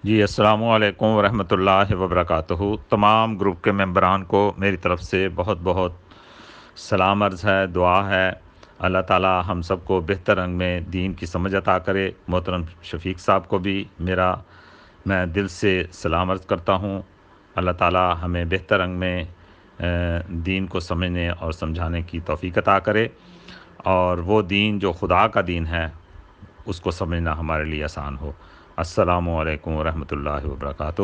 جی السلام علیکم ورحمۃ اللہ وبرکاتہ۔ تمام گروپ کے ممبران کو میری طرف سے بہت بہت سلام عرض ہے، دعا ہے اللہ تعالی ہم سب کو بہتر رنگ میں دین کی سمجھ عطا کرے۔ محترم شفیق صاحب کو بھی میں دل سے سلام عرض کرتا ہوں۔ اللہ تعالی ہمیں بہتر رنگ میں دین کو سمجھنے اور سمجھانے کی توفیق عطا کرے، اور وہ دین جو خدا کا دین ہے اس کو سمجھنا ہمارے لیے آسان ہو۔ السلام علیکم ورحمۃ اللہ وبرکاتہ،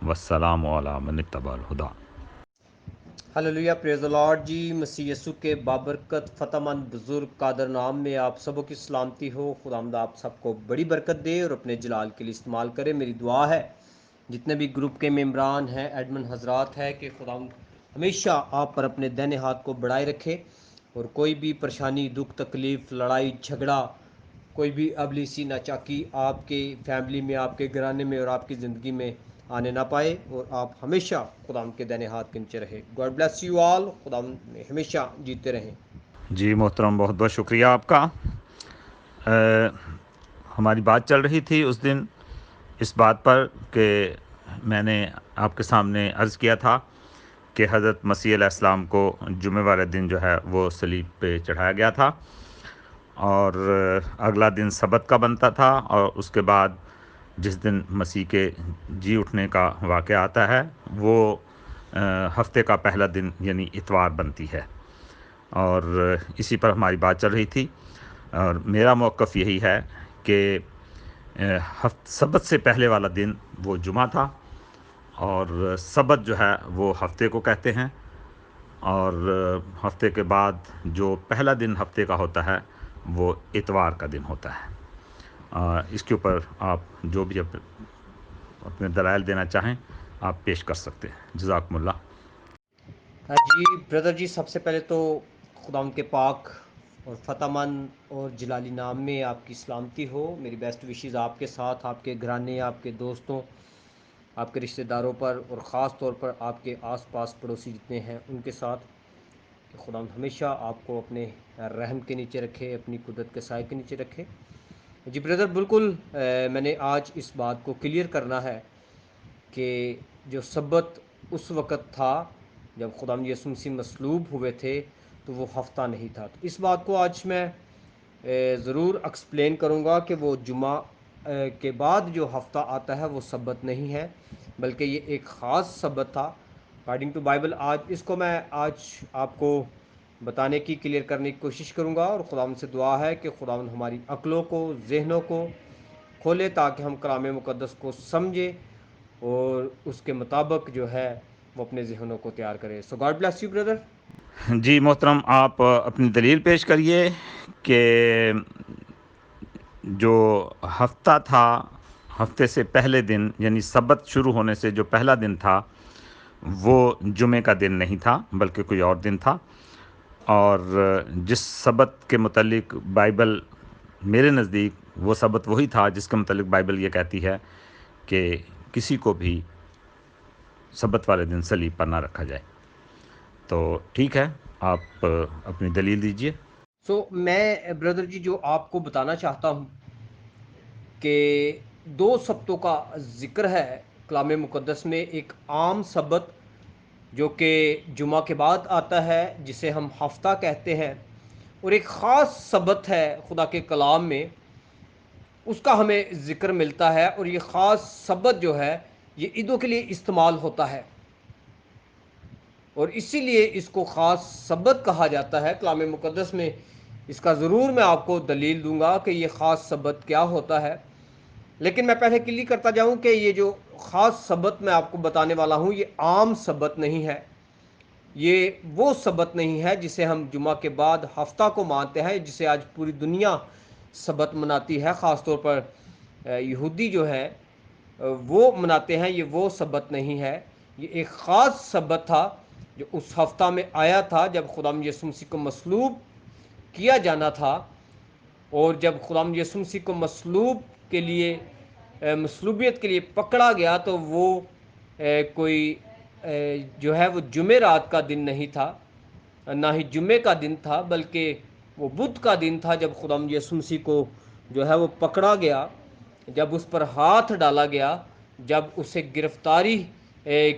والسلام علی من اتبع الہدی۔ ہلیلویا، پریز دی لارڈ جی۔ مسیح یسوع کے بابرکت فتح مند بزرگ قادر نام میں آپ سبوں کی سلامتی ہو۔ خداوند آپ سب کو بڑی برکت دے اور اپنے جلال کے لیے استعمال کرے۔ میری دعا ہے جتنے بھی گروپ کے ممبران ہیں، ایڈمن حضرات ہے، کہ خداوند ہمیشہ آپ پر اپنے دائنے ہاتھ کو بڑھائے رکھے، اور کوئی بھی پریشانی، دکھ، تکلیف، لڑائی جھگڑا، کوئی بھی ابلیسی ناچاکی آپ کے فیملی میں، آپ کے گھرانے میں اور آپ کی زندگی میں آنے نہ پائے، اور آپ ہمیشہ خداوند کے دائنے ہاتھ کے نیچے رہے۔ God bless you all. خداوند میں ہمیشہ جیتے رہیں۔ جی محترم، بہت بہت شکریہ آپ کا۔ ہماری بات چل رہی تھی اس دن اس بات پر کہ میں نے آپ کے سامنے عرض کیا تھا کہ حضرت مسیح علیہ السلام کو جمعہ والے دن جو ہے وہ صلیب پہ چڑھایا گیا تھا، اور اگلا دن سبت کا بنتا تھا، اور اس کے بعد جس دن مسیح کے جی اٹھنے کا واقعہ آتا ہے وہ ہفتے کا پہلا دن یعنی اتوار بنتی ہے، اور اسی پر ہماری بات چل رہی تھی۔ اور میرا موقف یہی ہے کہ سبت سے پہلے والا دن وہ جمعہ تھا، اور سبت جو ہے وہ ہفتے کو کہتے ہیں، اور ہفتے کے بعد جو پہلا دن ہفتے کا ہوتا ہے وہ اتوار کا دن ہوتا ہے۔ اس کے اوپر آپ جو بھی اپنے دلائل دینا چاہیں آپ پیش کر سکتے ہیں۔ جزاکم اللہ۔ جی بردر جی، سب سے پہلے تو خداوند کے پاک اور فتح مند اور جلالی نام میں آپ کی سلامتی ہو۔ میری بیسٹ وشیز آپ کے ساتھ، آپ کے گھرانے، آپ کے دوستوں، آپ کے رشتہ داروں پر، اور خاص طور پر آپ کے آس پاس پڑوسی جتنے ہیں ان کے ساتھ، کہ خداوند ہمیشہ آپ کو اپنے رحم کے نیچے رکھے، اپنی قدرت کے سائے کے نیچے رکھے۔ جی بردر، بالکل میں نے آج اس بات کو کلیئر کرنا ہے کہ جو سبت اس وقت تھا جب خداوند یسوع مسیح مصلوب ہوئے تھے تو وہ ہفتہ نہیں تھا۔ تو اس بات کو آج میں ضرور ایکسپلین کروں گا کہ وہ جمعہ کے بعد جو ہفتہ آتا ہے وہ سبت نہیں ہے، بلکہ یہ ایک خاص سبت تھا اکارڈنگ ٹو بائبل۔ آج اس کو میں آپ کو بتانے کی، کلیئر کرنے کی کوشش کروں گا، اور خداوند سے دعا ہے کہ خداوند ہماری عقلوں کو، ذہنوں کو کھولے تاکہ ہم کلام مقدس کو سمجھیں اور اس کے مطابق جو ہے وہ اپنے ذہنوں کو تیار کرے۔ So God bless you brother. جی محترم، آپ اپنی دلیل پیش کریے کہ جو ہفتہ تھا، ہفتے سے پہلے دن یعنی سبت شروع ہونے سے جو پہلا دن تھا وہ جمعے کا دن نہیں تھا بلکہ کوئی اور دن تھا، اور جس سبت کے متعلق بائبل میرے نزدیک وہ سبت وہی تھا جس کے متعلق بائبل یہ کہتی ہے کہ کسی کو بھی سبت والے دن صلیب پر نہ رکھا جائے۔ تو ٹھیک ہے، آپ اپنی دلیل دیجئے۔ سو میں بردر جی جو آپ کو بتانا چاہتا ہوں کہ دو سبتوں کا ذکر ہے کلام مقدس میں۔ ایک عام سبت جو کہ جمعہ کے بعد آتا ہے جسے ہم ہفتہ کہتے ہیں، اور ایک خاص سبت ہے خدا کے کلام میں، اس کا ہمیں ذکر ملتا ہے، اور یہ خاص سبت جو ہے یہ عیدوں کے لیے استعمال ہوتا ہے، اور اسی لیے اس کو خاص سبت کہا جاتا ہے کلام مقدس میں۔ اس کا ضرور میں آپ کو دلیل دوں گا کہ یہ خاص سبت کیا ہوتا ہے، لیکن میں پہلے کلیئر کرتا جاؤں کہ یہ جو خاص سبت میں آپ کو بتانے والا ہوں یہ عام سبت نہیں ہے، یہ وہ سبت نہیں ہے جسے ہم جمعہ کے بعد ہفتہ کو مانتے ہیں، جسے آج پوری دنیا سبت مناتی ہے، خاص طور پر یہودی جو ہے وہ مناتے ہیں۔ یہ وہ سبت نہیں ہے، یہ ایک خاص سبت تھا جو اس ہفتہ میں آیا تھا جب خداوند یسوع مسیح کو مصلوب کیا جانا تھا، اور جب خداوند یسوع مسیح کو مصلوبیت کے لیے پکڑا گیا تو وہ کوئی جو ہے وہ جمعرات کا دن نہیں تھا، نہ ہی جمعے کا دن تھا، بلکہ وہ بدھ کا دن تھا جب خداوند یسوع مسیح کو جو ہے وہ پکڑا گیا، جب اس پر ہاتھ ڈالا گیا جب اسے گرفتاری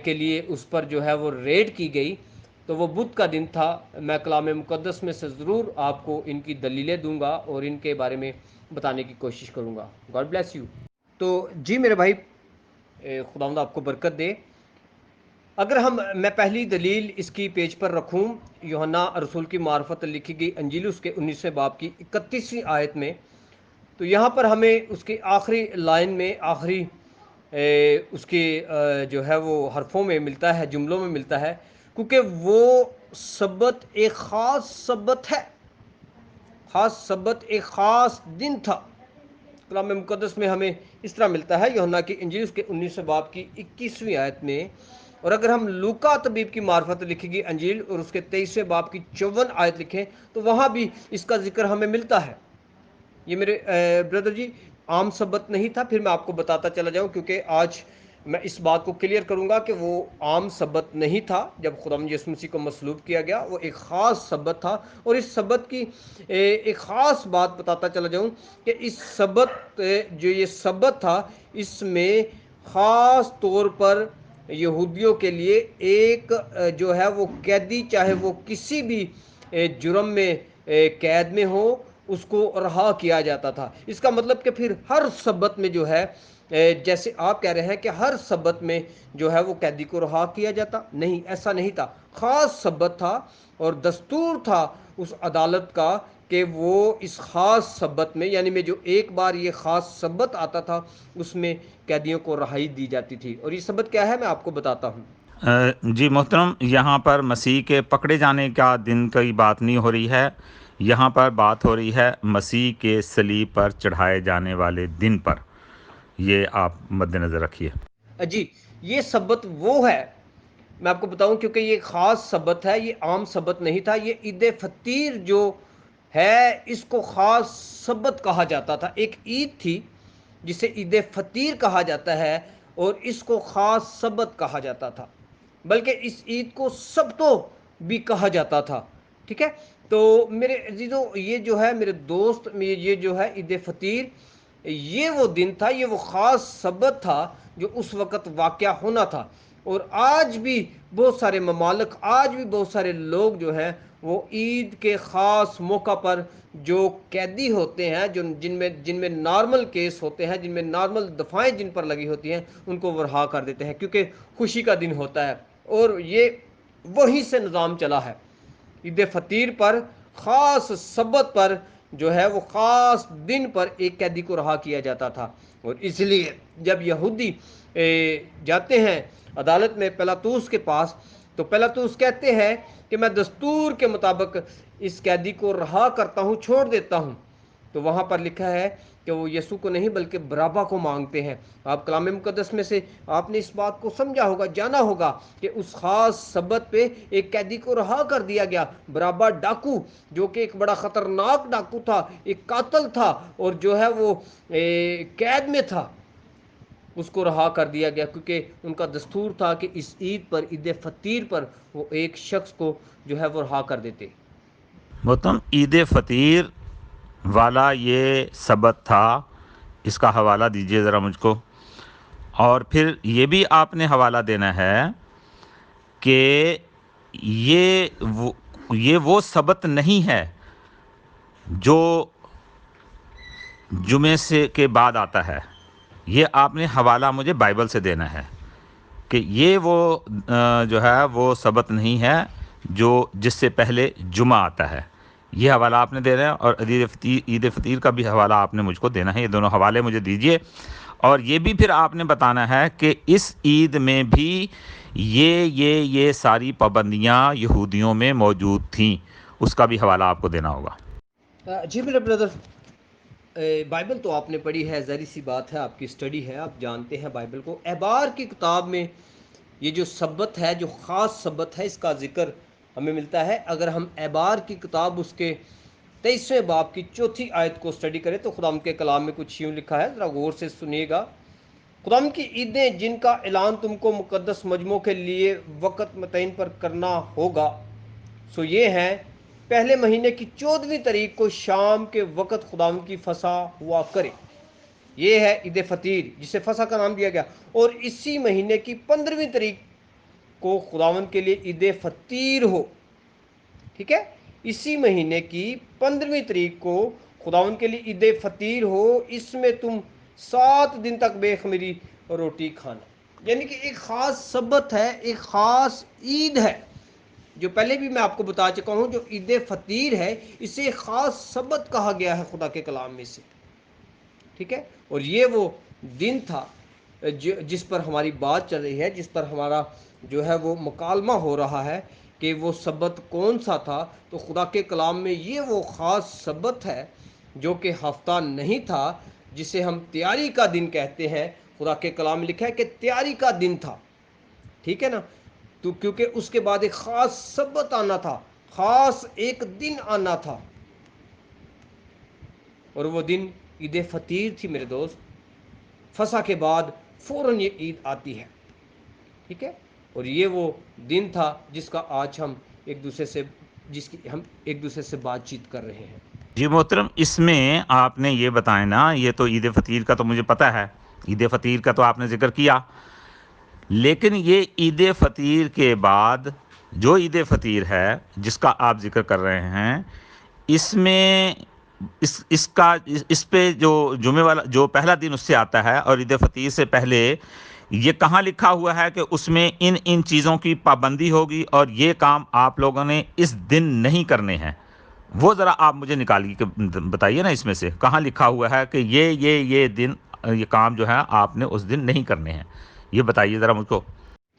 کے لیے اس پر جو ہے وہ ریڈ کی گئی تو وہ بدھ کا دن تھا۔ میں کلام مقدس میں سے ضرور آپ کو ان کی دلیلیں دوں گا اور ان کے بارے میں بتانے کی کوشش کروں گا۔ God bless you. تو جی میرے بھائی، خداوند آپ کو برکت دے۔ اگر میں پہلی دلیل اس کی پیج پر رکھوں، یوحنا رسول کی معرفت لکھی گئی انجیل اس کے 19ویں باب کی 31ویں آیت میں، تو یہاں پر ہمیں اس کی آخری لائن میں، آخری اس کے جو ہے وہ حرفوں میں ملتا ہے، جملوں میں ملتا ہے، کیونکہ وہ سبت ایک خاص سبت ہے، خاص سبت ایک خاص دن تھا۔ کلام مقدس میں ہمیں اس طرح ملتا ہے، یوحنا کی انجیل اس کے 19ویں باب کی 21ویں آیت میں، اور اگر ہم لوکا طبیب کی معرفت لکھی گئی انجیل اور اس کے 23ویں باب کی 54 آیت لکھیں تو وہاں بھی اس کا ذکر ہمیں ملتا ہے۔ یہ میرے بردر جی عام سبت نہیں تھا، پھر میں آپ کو بتاتا چلا جاؤں، کیونکہ آج میں اس بات کو کلیئر کروں گا کہ وہ عام سبت نہیں تھا جب خداوند یسوع مسیح کو مصلوب کیا گیا، وہ ایک خاص سبت تھا۔ اور اس سبت کی ایک خاص بات بتاتا چلا جاؤں کہ اس سبت جو یہ سبت تھا، اس میں خاص طور پر یہودیوں کے لیے ایک جو ہے وہ قیدی، چاہے وہ کسی بھی جرم میں قید میں ہو، اس کو رہا کیا جاتا تھا۔ اس کا مطلب کہ پھر ہر سبت میں جو ہے، جیسے آپ کہہ رہے ہیں کہ ہر سبت میں جو ہے وہ قیدی کو رہا کیا جاتا، نہیں، ایسا نہیں تھا۔ خاص سبت تھا اور دستور تھا اس عدالت کا کہ وہ اس خاص سبت میں، یعنی میں جو ایک بار یہ خاص سبت آتا تھا اس میں قیدیوں کو رہائی دی جاتی تھی۔ اور یہ سبت کیا ہے میں آپ کو بتاتا ہوں۔ جی محترم، یہاں پر مسیح کے پکڑے جانے کا دن کی بات نہیں ہو رہی ہے، یہاں پر بات ہو رہی ہے مسیح کے صلیب پر چڑھائے جانے والے دن پر۔ یہ آپ مد نظر رکھیے۔ جی، یہ سبت وہ ہے، میں آپ کو بتاؤں، کیونکہ یہ خاص سبت ہے، یہ عام سبت نہیں تھا۔ یہ عید فطیر جو ہے اس کو خاص سبت کہا جاتا تھا۔ ایک عید تھی جسے عید فطیر کہا جاتا ہے اور اس کو خاص سبت کہا جاتا تھا، بلکہ اس عید کو سبتوں بھی کہا جاتا تھا۔ ٹھیک ہے، تو میرے عزیزوں، یہ جو ہے میرے دوست، یہ جو ہے عید فطیر، یہ وہ دن تھا، یہ وہ خاص سبت تھا جو اس وقت واقعہ ہونا تھا۔ اور آج بھی بہت سارے ممالک، آج بھی بہت سارے لوگ جو ہیں وہ عید کے خاص موقع پر جو قیدی ہوتے ہیں، جن میں نارمل کیس ہوتے ہیں، جن میں نارمل دفعیں جن پر لگی ہوتی ہیں، ان کو وہ رہا کر دیتے ہیں، کیونکہ خوشی کا دن ہوتا ہے۔ اور یہ وہیں سے نظام چلا ہے، عید فطیر پر، خاص سبت پر جو ہے وہ خاص دن پر ایک قیدی کو رہا کیا جاتا تھا۔ اور اس لیے جب یہودی جاتے ہیں عدالت میں پیلاطوس کے پاس، تو پیلاطوس کہتے ہیں کہ میں دستور کے مطابق اس قیدی کو رہا کرتا ہوں، چھوڑ دیتا ہوں، تو وہاں پر لکھا ہے کہ وہ یسوع کو نہیں بلکہ برابا کو مانگتے ہیں۔ آپ کلام مقدس میں سے آپ نے اس بات کو سمجھا ہوگا، جانا ہوگا کہ اس خاص سبت پہ ایک قیدی کو رہا کر دیا گیا، برابا ڈاکو، جو کہ ایک بڑا خطرناک ڈاکو تھا، ایک قاتل تھا، اور جو ہے وہ قید میں تھا، اس کو رہا کر دیا گیا، کیونکہ ان کا دستور تھا کہ اس عید پر، عید فطیر پر، وہ ایک شخص کو جو ہے وہ رہا کر دیتے۔ محترم، عید فطیر والا یہ سبت تھا، اس کا حوالہ دیجئے ذرا مجھ کو۔ اور پھر یہ بھی آپ نے حوالہ دینا ہے کہ یہ وہ سبت نہیں ہے جو جمعے سے کے بعد آتا ہے۔ یہ آپ نے حوالہ مجھے بائبل سے دینا ہے کہ یہ وہ جو ہے وہ سبت نہیں ہے جو جس سے پہلے جمعہ آتا ہے۔ یہ حوالہ آپ نے دینا ہے، اور عید فطیر کا بھی حوالہ آپ نے مجھ کو دینا ہے۔ یہ دونوں حوالے مجھے دیجئے، اور یہ بھی پھر آپ نے بتانا ہے کہ اس عید میں بھی یہ ساری پابندیاں یہودیوں میں موجود تھیں، اس کا بھی حوالہ آپ کو دینا ہوگا۔ جی میرے بردر، بائبل تو آپ نے پڑھی ہے، ظاہر سی بات ہے، آپ کی اسٹڈی ہے، آپ جانتے ہیں بائبل کو۔ احبار کی کتاب میں یہ جو سبت ہے، جو خاص سبت ہے، اس کا ذکر ہمیں ملتا ہے۔ اگر ہم احبار کی کتاب اس کے 23ویں باب کی 4تھی آیت کو اسٹڈی کریں تو خدا کے کلام میں کچھ یوں لکھا ہے، ذرا غور سے سنیے گا۔ خدا کی عیدیں جن کا اعلان تم کو مقدس مجموعوں کے لیے وقت متعین پر کرنا ہوگا، سو یہ ہیں: پہلے مہینے کی 14ویں تاریخ کو شام کے وقت خدا کی فسح ہوا کرے۔ یہ ہے عید فطیر جسے فصح کا نام دیا گیا، اور اسی مہینے کی 15ویں تاریخ کو خداوند کے لیے عید فطیر ہو، ٹھیک ہے، اسی مہینے کی 15ویں تاریخ کو خداوند کے لیے عید فطیر ہو، اس میں تم 7 دن تک بے خمیری روٹی کھانا، یعنی کہ ایک خاص سبت ہے، ایک خاص عید ہے، جو پہلے بھی میں آپ کو بتا چکا ہوں، جو عید فطیر ہے اسے ایک خاص سبت کہا گیا ہے خدا کے کلام میں سے، ٹھیک ہے، اور یہ وہ دن تھا جس پر ہماری بات چل رہی ہے، جس پر ہمارا جو ہے وہ مکالمہ ہو رہا ہے کہ وہ سبت کون سا تھا، تو خدا کے کلام میں یہ وہ خاص سبت ہے جو کہ ہفتہ نہیں تھا، جسے ہم تیاری کا دن کہتے ہیں، خدا کے کلام میں لکھا ہے کہ تیاری کا دن تھا، ٹھیک ہے نا، تو کیونکہ اس کے بعد ایک خاص سبت آنا تھا، خاص ایک دن آنا تھا، اور وہ دن عید فطیر تھی میرے دوست، فصح کے بعد فوراً یہ عید آتی ہے، ٹھیک ہے، اور یہ وہ دن تھا جس کا آج ہم ایک دوسرے سے بات چیت کر رہے ہیں۔ جی محترم، اس میں آپ نے یہ بتائیں نا، یہ تو عید فطیر کا تو مجھے پتہ ہے، عید فطیر کا تو آپ نے ذکر کیا، لیکن یہ عید فطیر کے بعد جو عید فطیر ہے جس کا آپ ذکر کر رہے ہیں، اس میں اس پہ جو جمعے والا جو پہلا دن اس سے آتا ہے اور عید فطیر سے پہلے یہ کہاں لکھا ہوا ہے کہ اس میں ان چیزوں کی پابندی ہوگی اور یہ کام آپ لوگوں نے اس دن نہیں کرنے ہیں؟ وہ ذرا آپ مجھے نکالیے کہ بتائیے نا، اس میں سے کہاں لکھا ہوا ہے کہ یہ دن، یہ کام جو ہے آپ نے اس دن نہیں کرنے ہیں؟ یہ بتائیے ذرا مجھ کو۔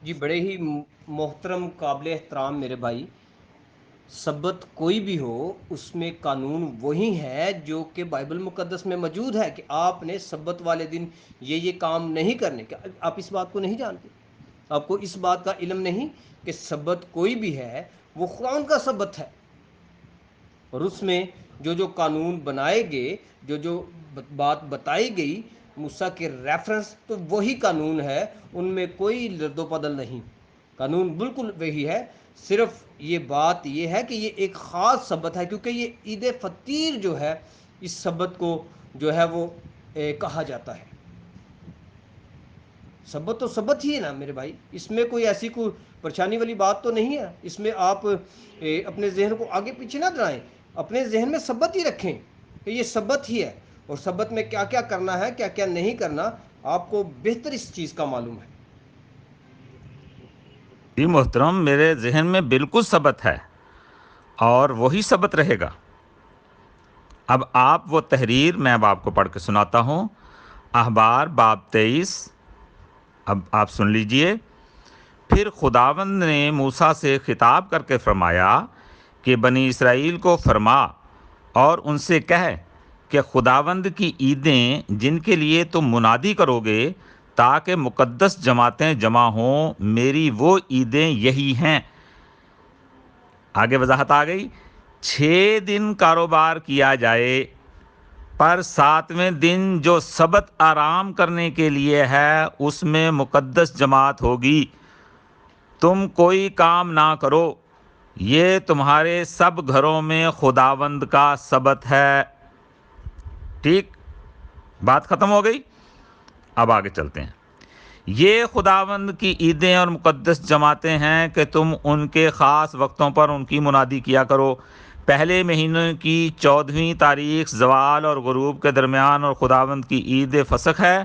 جی بڑے ہی محترم قابل احترام میرے بھائی، سبت کوئی بھی ہو اس میں قانون وہی ہے جو کہ بائبل مقدس میں موجود ہے، کہ آپ نے سبت والے دن یہ کام نہیں کرنے، کہ آپ اس بات کو نہیں جانتے، آپ کو اس بات کا علم نہیں کہ سبت کوئی بھی ہے وہ قرآن کا سبت ہے، اور اس میں جو قانون بنائے گئے، جو بات بتائی گئی موسیٰ کے ریفرنس، تو وہی قانون ہے، ان میں کوئی رد و بدل نہیں، قانون بالکل وہی ہے، صرف یہ بات یہ ہے کہ یہ ایک خاص سبت ہے، کیونکہ یہ عید فطیر جو ہے اس سبت کو جو ہے وہ کہا جاتا ہے۔ سبت تو سبت ہی ہے نا میرے بھائی، اس میں کوئی ایسی کوئی پریشانی والی بات تو نہیں ہے، اس میں آپ اپنے ذہن کو آگے پیچھے نہ دڑائیں، اپنے ذہن میں سبت ہی رکھیں کہ یہ سبت ہی ہے، اور سبت میں کیا کیا کرنا ہے، کیا کیا نہیں کرنا، آپ کو بہتر اس چیز کا معلوم ہے۔ جی محترم، میرے ذہن میں بالکل ثبت ہے اور وہی ثبت رہے گا۔ اب آپ وہ تحریر میں اب آپ کو پڑھ کے سناتا ہوں، احبار باب 23، اب آپ سن لیجئے۔ پھر خداوند نے موسیٰ سے خطاب کر کے فرمایا کہ بنی اسرائیل کو فرما اور ان سے کہہ کہ خداوند کی عیدیں جن کے لیے تم منادی کرو گے تاکہ مقدس جماعتیں جمع ہوں، میری وہ عیدیں یہی ہیں۔ آگے وضاحت آ گئی۔ 6 دن کاروبار کیا جائے، پر 7ویں دن جو سبت آرام کرنے کے لیے ہے اس میں مقدس جماعت ہوگی، تم کوئی کام نہ کرو، یہ تمہارے سب گھروں میں خداوند کا سبت ہے۔ ٹھیک، بات ختم ہو گئی، اب آگے چلتے ہیں۔ یہ خداوند کی عیدیں اور مقدس جماعتیں ہیں کہ تم ان کے خاص وقتوں پر ان کی منادی کیا کرو۔ پہلے مہینے کی 14ویں تاریخ زوال اور غروب کے درمیان اور خداوند کی عید فسخ ہے،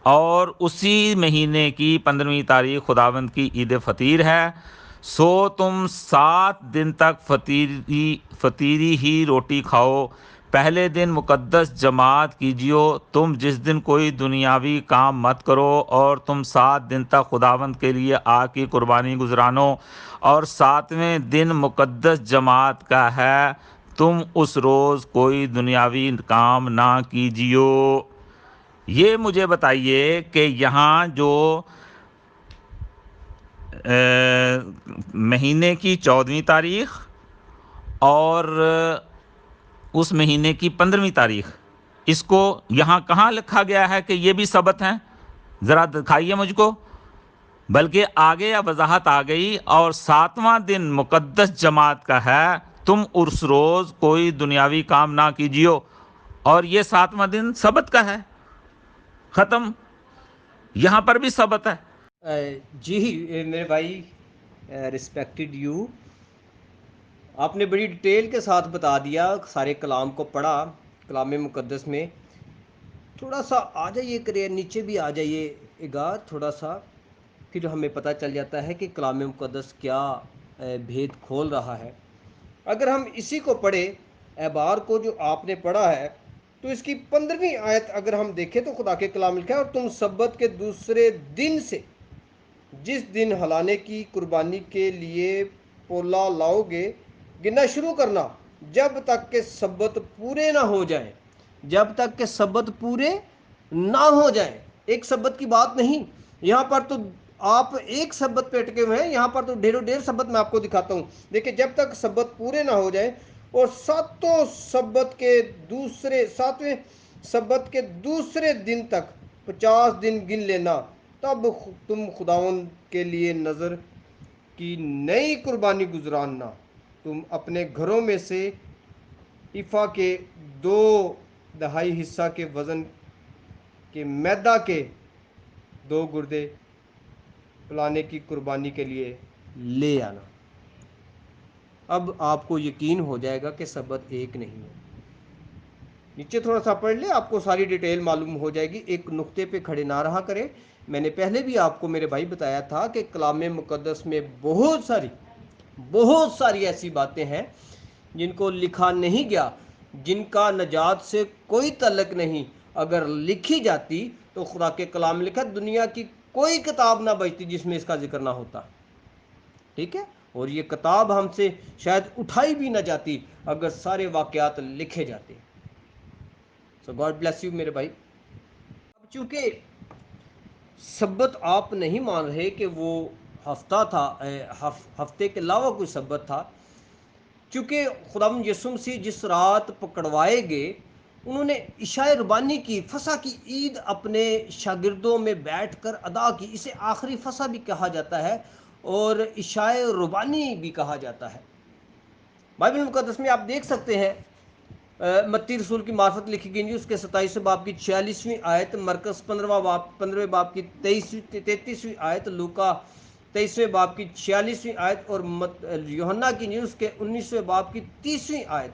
اور اسی مہینے کی 15ویں تاریخ خداوند کی عید فطیر ہے۔ سو تم 7 دن تک فطیری ہی روٹی کھاؤ۔ پہلے دن مقدس جماعت کیجیو، تم جس دن کوئی دنیاوی کام مت کرو، اور تم 7 دن تک خداوند کے لیے آگ کی قربانی گزرانو، اور 7ویں دن مقدس جماعت کا ہے، تم اس روز کوئی دنیاوی کام نہ کیجیو۔ یہ مجھے بتائیے کہ یہاں جو مہینے کی 14ویں تاریخ اور اس مہینے کی 15ویں تاریخ، اس کو یہاں کہاں لکھا گیا ہے کہ یہ بھی سبت ہیں؟ ذرا دکھائیے مجھ کو۔ بلکہ آگے وضاحت آ گئی، اور 7واں دن مقدس جماعت کا ہے، تم اس روز کوئی دنیاوی کام نہ کیجیو، اور یہ 7واں دن سبت کا ہے۔ ختم. یہاں پر بھی ثبت ہے. جی میرے بھائی رسپیکٹڈ یو، آپ نے بڑی ڈیٹیل کے ساتھ بتا دیا، سارے کلام کو پڑھا کلام مقدس میں. تھوڑا سا آ جائیے کرے نیچے بھی آ جائیے گا تھوڑا سا، پھر ہمیں پتہ چل جاتا ہے کہ کلام مقدس کیا بھید کھول رہا ہے. اگر ہم اسی کو پڑھیں اعبار کو جو آپ نے پڑھا ہے، تو اس کی 15ویں آیت اگر ہم دیکھیں تو خدا کے کلام لکھا ہے، اور تم سبت کے دوسرے دن سے جس دن ہلانے کی قربانی کے لیے پولا لاؤ گے گننا شروع کرنا، جب تک کہ سبت پورے نہ ہو جائیں. جب تک کہ سبت پورے نہ ہو جائیں. ایک سبت کی بات نہیں، یہاں پر تو آپ ایک سبت پہ اٹکے ہوئے ہیں، یہاں پر تو ڈھیروں ڈھیر سبت میں آپ کو دکھاتا ہوں. دیکھیں جب تک سبت پورے نہ ہو جائیں، اور ساتویں سبت کے دوسرے دن تک 50 دن گن لینا، تب تم خداوند کے لیے نظر کی نئی قربانی گزراننا. تم اپنے گھروں میں سے ایفا کے 2/2 حصہ کے وزن کے میدا کے 2 گردے پلانے کی قربانی کے لیے لے آنا. اب آپ کو یقین ہو جائے گا کہ سبت ایک نہیں ہے. نیچے تھوڑا سا پڑھ لے، آپ کو ساری ڈیٹیل معلوم ہو جائے گی. ایک نقطے پہ کھڑے نہ رہا کرے. میں نے پہلے بھی آپ کو میرے بھائی بتایا تھا کہ کلام مقدس میں بہت ساری ایسی باتیں ہیں جن کو لکھا نہیں گیا، جن کا نجات سے کوئی تعلق نہیں. اگر لکھی جاتی تو خدا کے کلام لکھا دنیا کی کوئی کتاب نہ بچتی جس میں اس کا ذکر نہ ہوتا. ٹھیک ہے، اور یہ کتاب ہم سے شاید اٹھائی بھی نہ جاتی اگر سارے واقعات لکھے جاتے. سو گاڈ بلیس یو میرے بھائی. اب چونکہ سبت آپ نہیں مان رہے کہ وہ ہفتہ تھا، ہفتے کے علاوہ کوئی سبت تھا، چونکہ خداوند یسوع مسیح جس رات پکڑوائے گئے، انہوں نے عشاء ربانی کی، فصح کی عید اپنے شاگردوں میں بیٹھ کر ادا کی. اسے آخری فصح بھی کہا جاتا ہے اور عشاء ربانی بھی کہا جاتا ہے. بائبل مقدس میں آپ دیکھ سکتے ہیں، متی رسول کی معرفت لکھی گئی اس کے 27 باب کی 46ویں آیت، مرکز 15 باب کی 33ویں آیت، لوکا 23ویں باب کی 46ویں آیت، اور یوحنا کی نیوز کے 19ویں باب کی 30ویں آیت.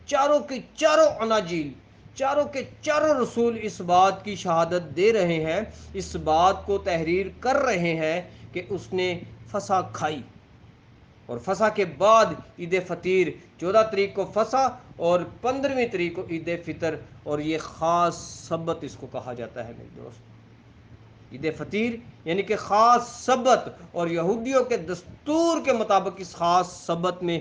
چاروں کے چاروں اناجیل، چاروں کے چاروں رسول اس بات کی شہادت دے رہے ہیں، اس بات کو تحریر کر رہے ہیں کہ اس نے فصح کھائی. اور فصح کے بعد عید فطیر، 14 تاریخ کو فصح اور 15ویں تاریخ کو عید فطر، اور یہ خاص سبت اس کو کہا جاتا ہے میرے دوست. عید فطیر یعنی کہ خاص سبت، اور یہودیوں کے دستور کے مطابق اس خاص سبت میں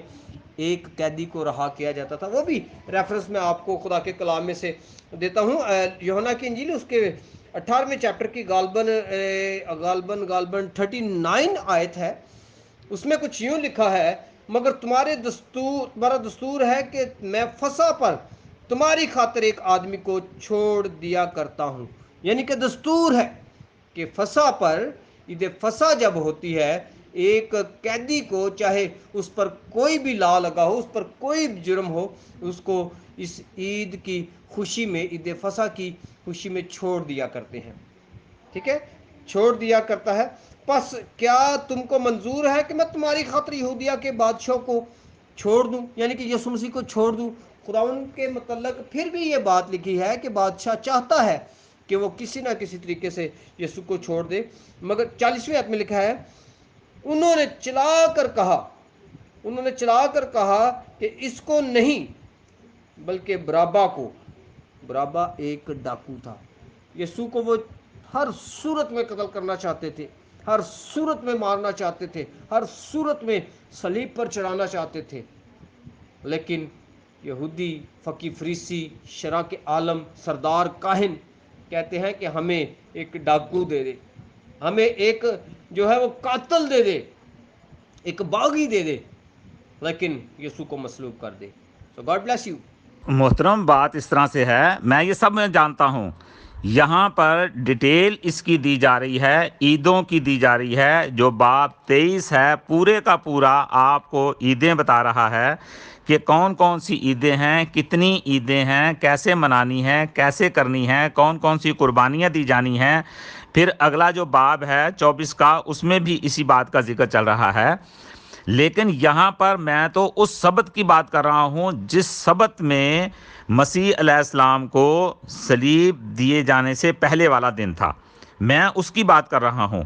ایک قیدی کو رہا کیا جاتا تھا. وہ بھی ریفرنس میں آپ کو خدا کے کلام میں سے دیتا ہوں. یوحنا کی انجیل اس کے 18ویں چیپٹر کی غالباً 39 آیت ہے. اس میں کچھ یوں لکھا ہے، مگر تمہارا دستور ہے کہ میں فصح پر تمہاری خاطر ایک آدمی کو چھوڑ دیا کرتا ہوں. یعنی کہ دستور ہے کہ فصح پر، عید فصح جب ہوتی ہے، ایک قیدی کو، چاہے اس پر کوئی بھی لا لگا ہو، اس پر کوئی جرم ہو، اس کو اس عید کی خوشی میں، عید فصح کی خوشی میں چھوڑ دیا کرتے ہیں. ٹھیک ہے، چھوڑ دیا کرتا ہے. پس کیا تم کو منظور ہے کہ میں تمہاری خاطر یہودیہ کے بادشاہ کو چھوڑ دوں، یعنی کہ یسوع مسیح کو چھوڑ دوں؟ خداوند کے متعلق پھر بھی یہ بات لکھی ہے کہ بادشاہ چاہتا ہے کہ وہ کسی نہ کسی طریقے سے یسوع کو چھوڑ دے. مگر 40ویں آیت میں لکھا ہے، انہوں نے چلا کر کہا کہ اس کو نہیں، بلکہ برابا کو. برابا ایک ڈاکو تھا. یسوع کو وہ ہر صورت میں قتل کرنا چاہتے تھے، ہر صورت میں مارنا چاہتے تھے، ہر صورت میں صلیب پر چڑھانا چاہتے تھے. لیکن یہودی، فقی فریسی، شرع کے عالم، سردار کاہن کہتے ہیں کہ ہمیں ایک ڈاکو دے دے، ہمیں ایک جو ہے وہ قاتل دے دے، ایک باغی دے دے، لیکن یسوع کو مصلوب کر دے. So God bless you. محترم، بات اس طرح سے ہے، میں یہ سب میں جانتا ہوں یہاں پر ڈیٹیل اس کی دی جا رہی ہے، عیدوں کی دی جا رہی ہے۔ جو باب 23 ہے پورے کا پورا آپ کو عیدیں بتا رہا ہے کہ کون کون سی عیدیں ہیں، کتنی عیدیں ہیں، کیسے منانی ہیں، کیسے کرنی ہیں، کون کون سی قربانیاں دی جانی ہیں۔ پھر اگلا جو باب ہے 24 کا، اس میں بھی اسی بات کا ذکر چل رہا ہے۔ لیکن یہاں پر میں تو اس سبت کی بات کر رہا ہوں جس سبت میں مسیح علیہ السلام کو صلیب دیے جانے سے پہلے والا دن تھا، میں اس کی بات کر رہا ہوں۔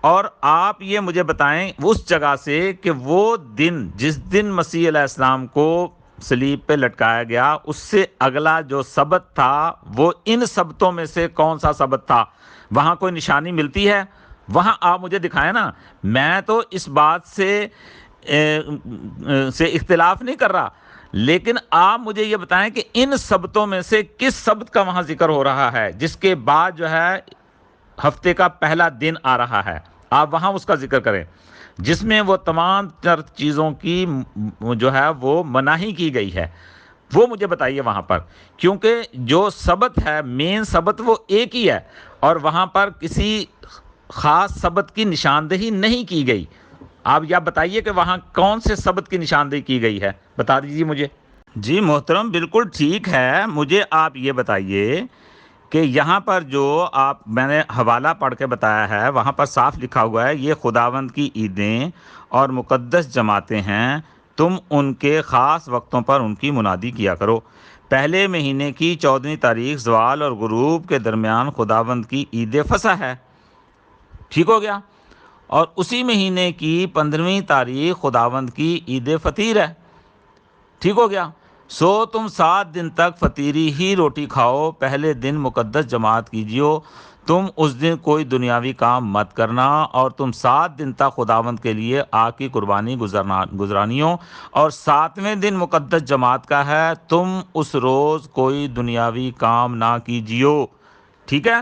اور آپ یہ مجھے بتائیں اس جگہ سے کہ وہ دن جس دن مسیح علیہ السلام کو صلیب پہ لٹکایا گیا، اس سے اگلا جو سبت تھا وہ ان سبتوں میں سے کون سا سبت تھا؟ وہاں کوئی نشانی ملتی ہے؟ وہاں آپ مجھے دکھائیں نا۔ میں تو اس بات سے اختلاف نہیں کر رہا، لیکن آپ مجھے یہ بتائیں کہ ان سبتوں میں سے کس سبت کا وہاں ذکر ہو رہا ہے جس کے بعد جو ہے ہفتے کا پہلا دن آ رہا ہے؟ آپ وہاں اس کا ذکر کریں جس میں وہ تمام تر چیزوں کی جو ہے وہ مناہی کی گئی ہے، وہ مجھے بتائیے وہاں پر، کیونکہ جو سبت ہے مین سبت وہ ایک ہی ہے اور وہاں پر کسی خاص سبت کی نشاندہی نہیں کی گئی۔ آپ یا بتائیے کہ وہاں کون سے سبت کی نشاندہی کی گئی ہے، بتا دیجیے مجھے۔ جی محترم، بالکل ٹھیک ہے، مجھے آپ یہ بتائیے کہ یہاں پر جو میں نے حوالہ پڑھ کے بتایا ہے وہاں پر صاف لکھا ہوا ہے یہ خداوند کی عیدیں اور مقدس جماعتیں ہیں، تم ان کے خاص وقتوں پر ان کی منادی کیا کرو۔ پہلے مہینے کی 14ویں تاریخ زوال اور غروب کے درمیان خداوند کی عید فصح ہے، ٹھیک ہو گیا؟ اور اسی مہینے کی 15ویں تاریخ خداوند کی عید فطیر ہے، ٹھیک ہو گیا؟ سو تم 7 دن تک فطیری ہی روٹی کھاؤ، پہلے دن مقدس جماعت کیجیو، تم اس دن کوئی دنیاوی کام مت کرنا، اور تم 7 دن تک خداوند کے لیے آگ کی قربانی گزرانیو، اور 7ویں دن مقدس جماعت کا ہے، تم اس روز کوئی دنیاوی کام نہ کیجیو، ٹھیک ہے؟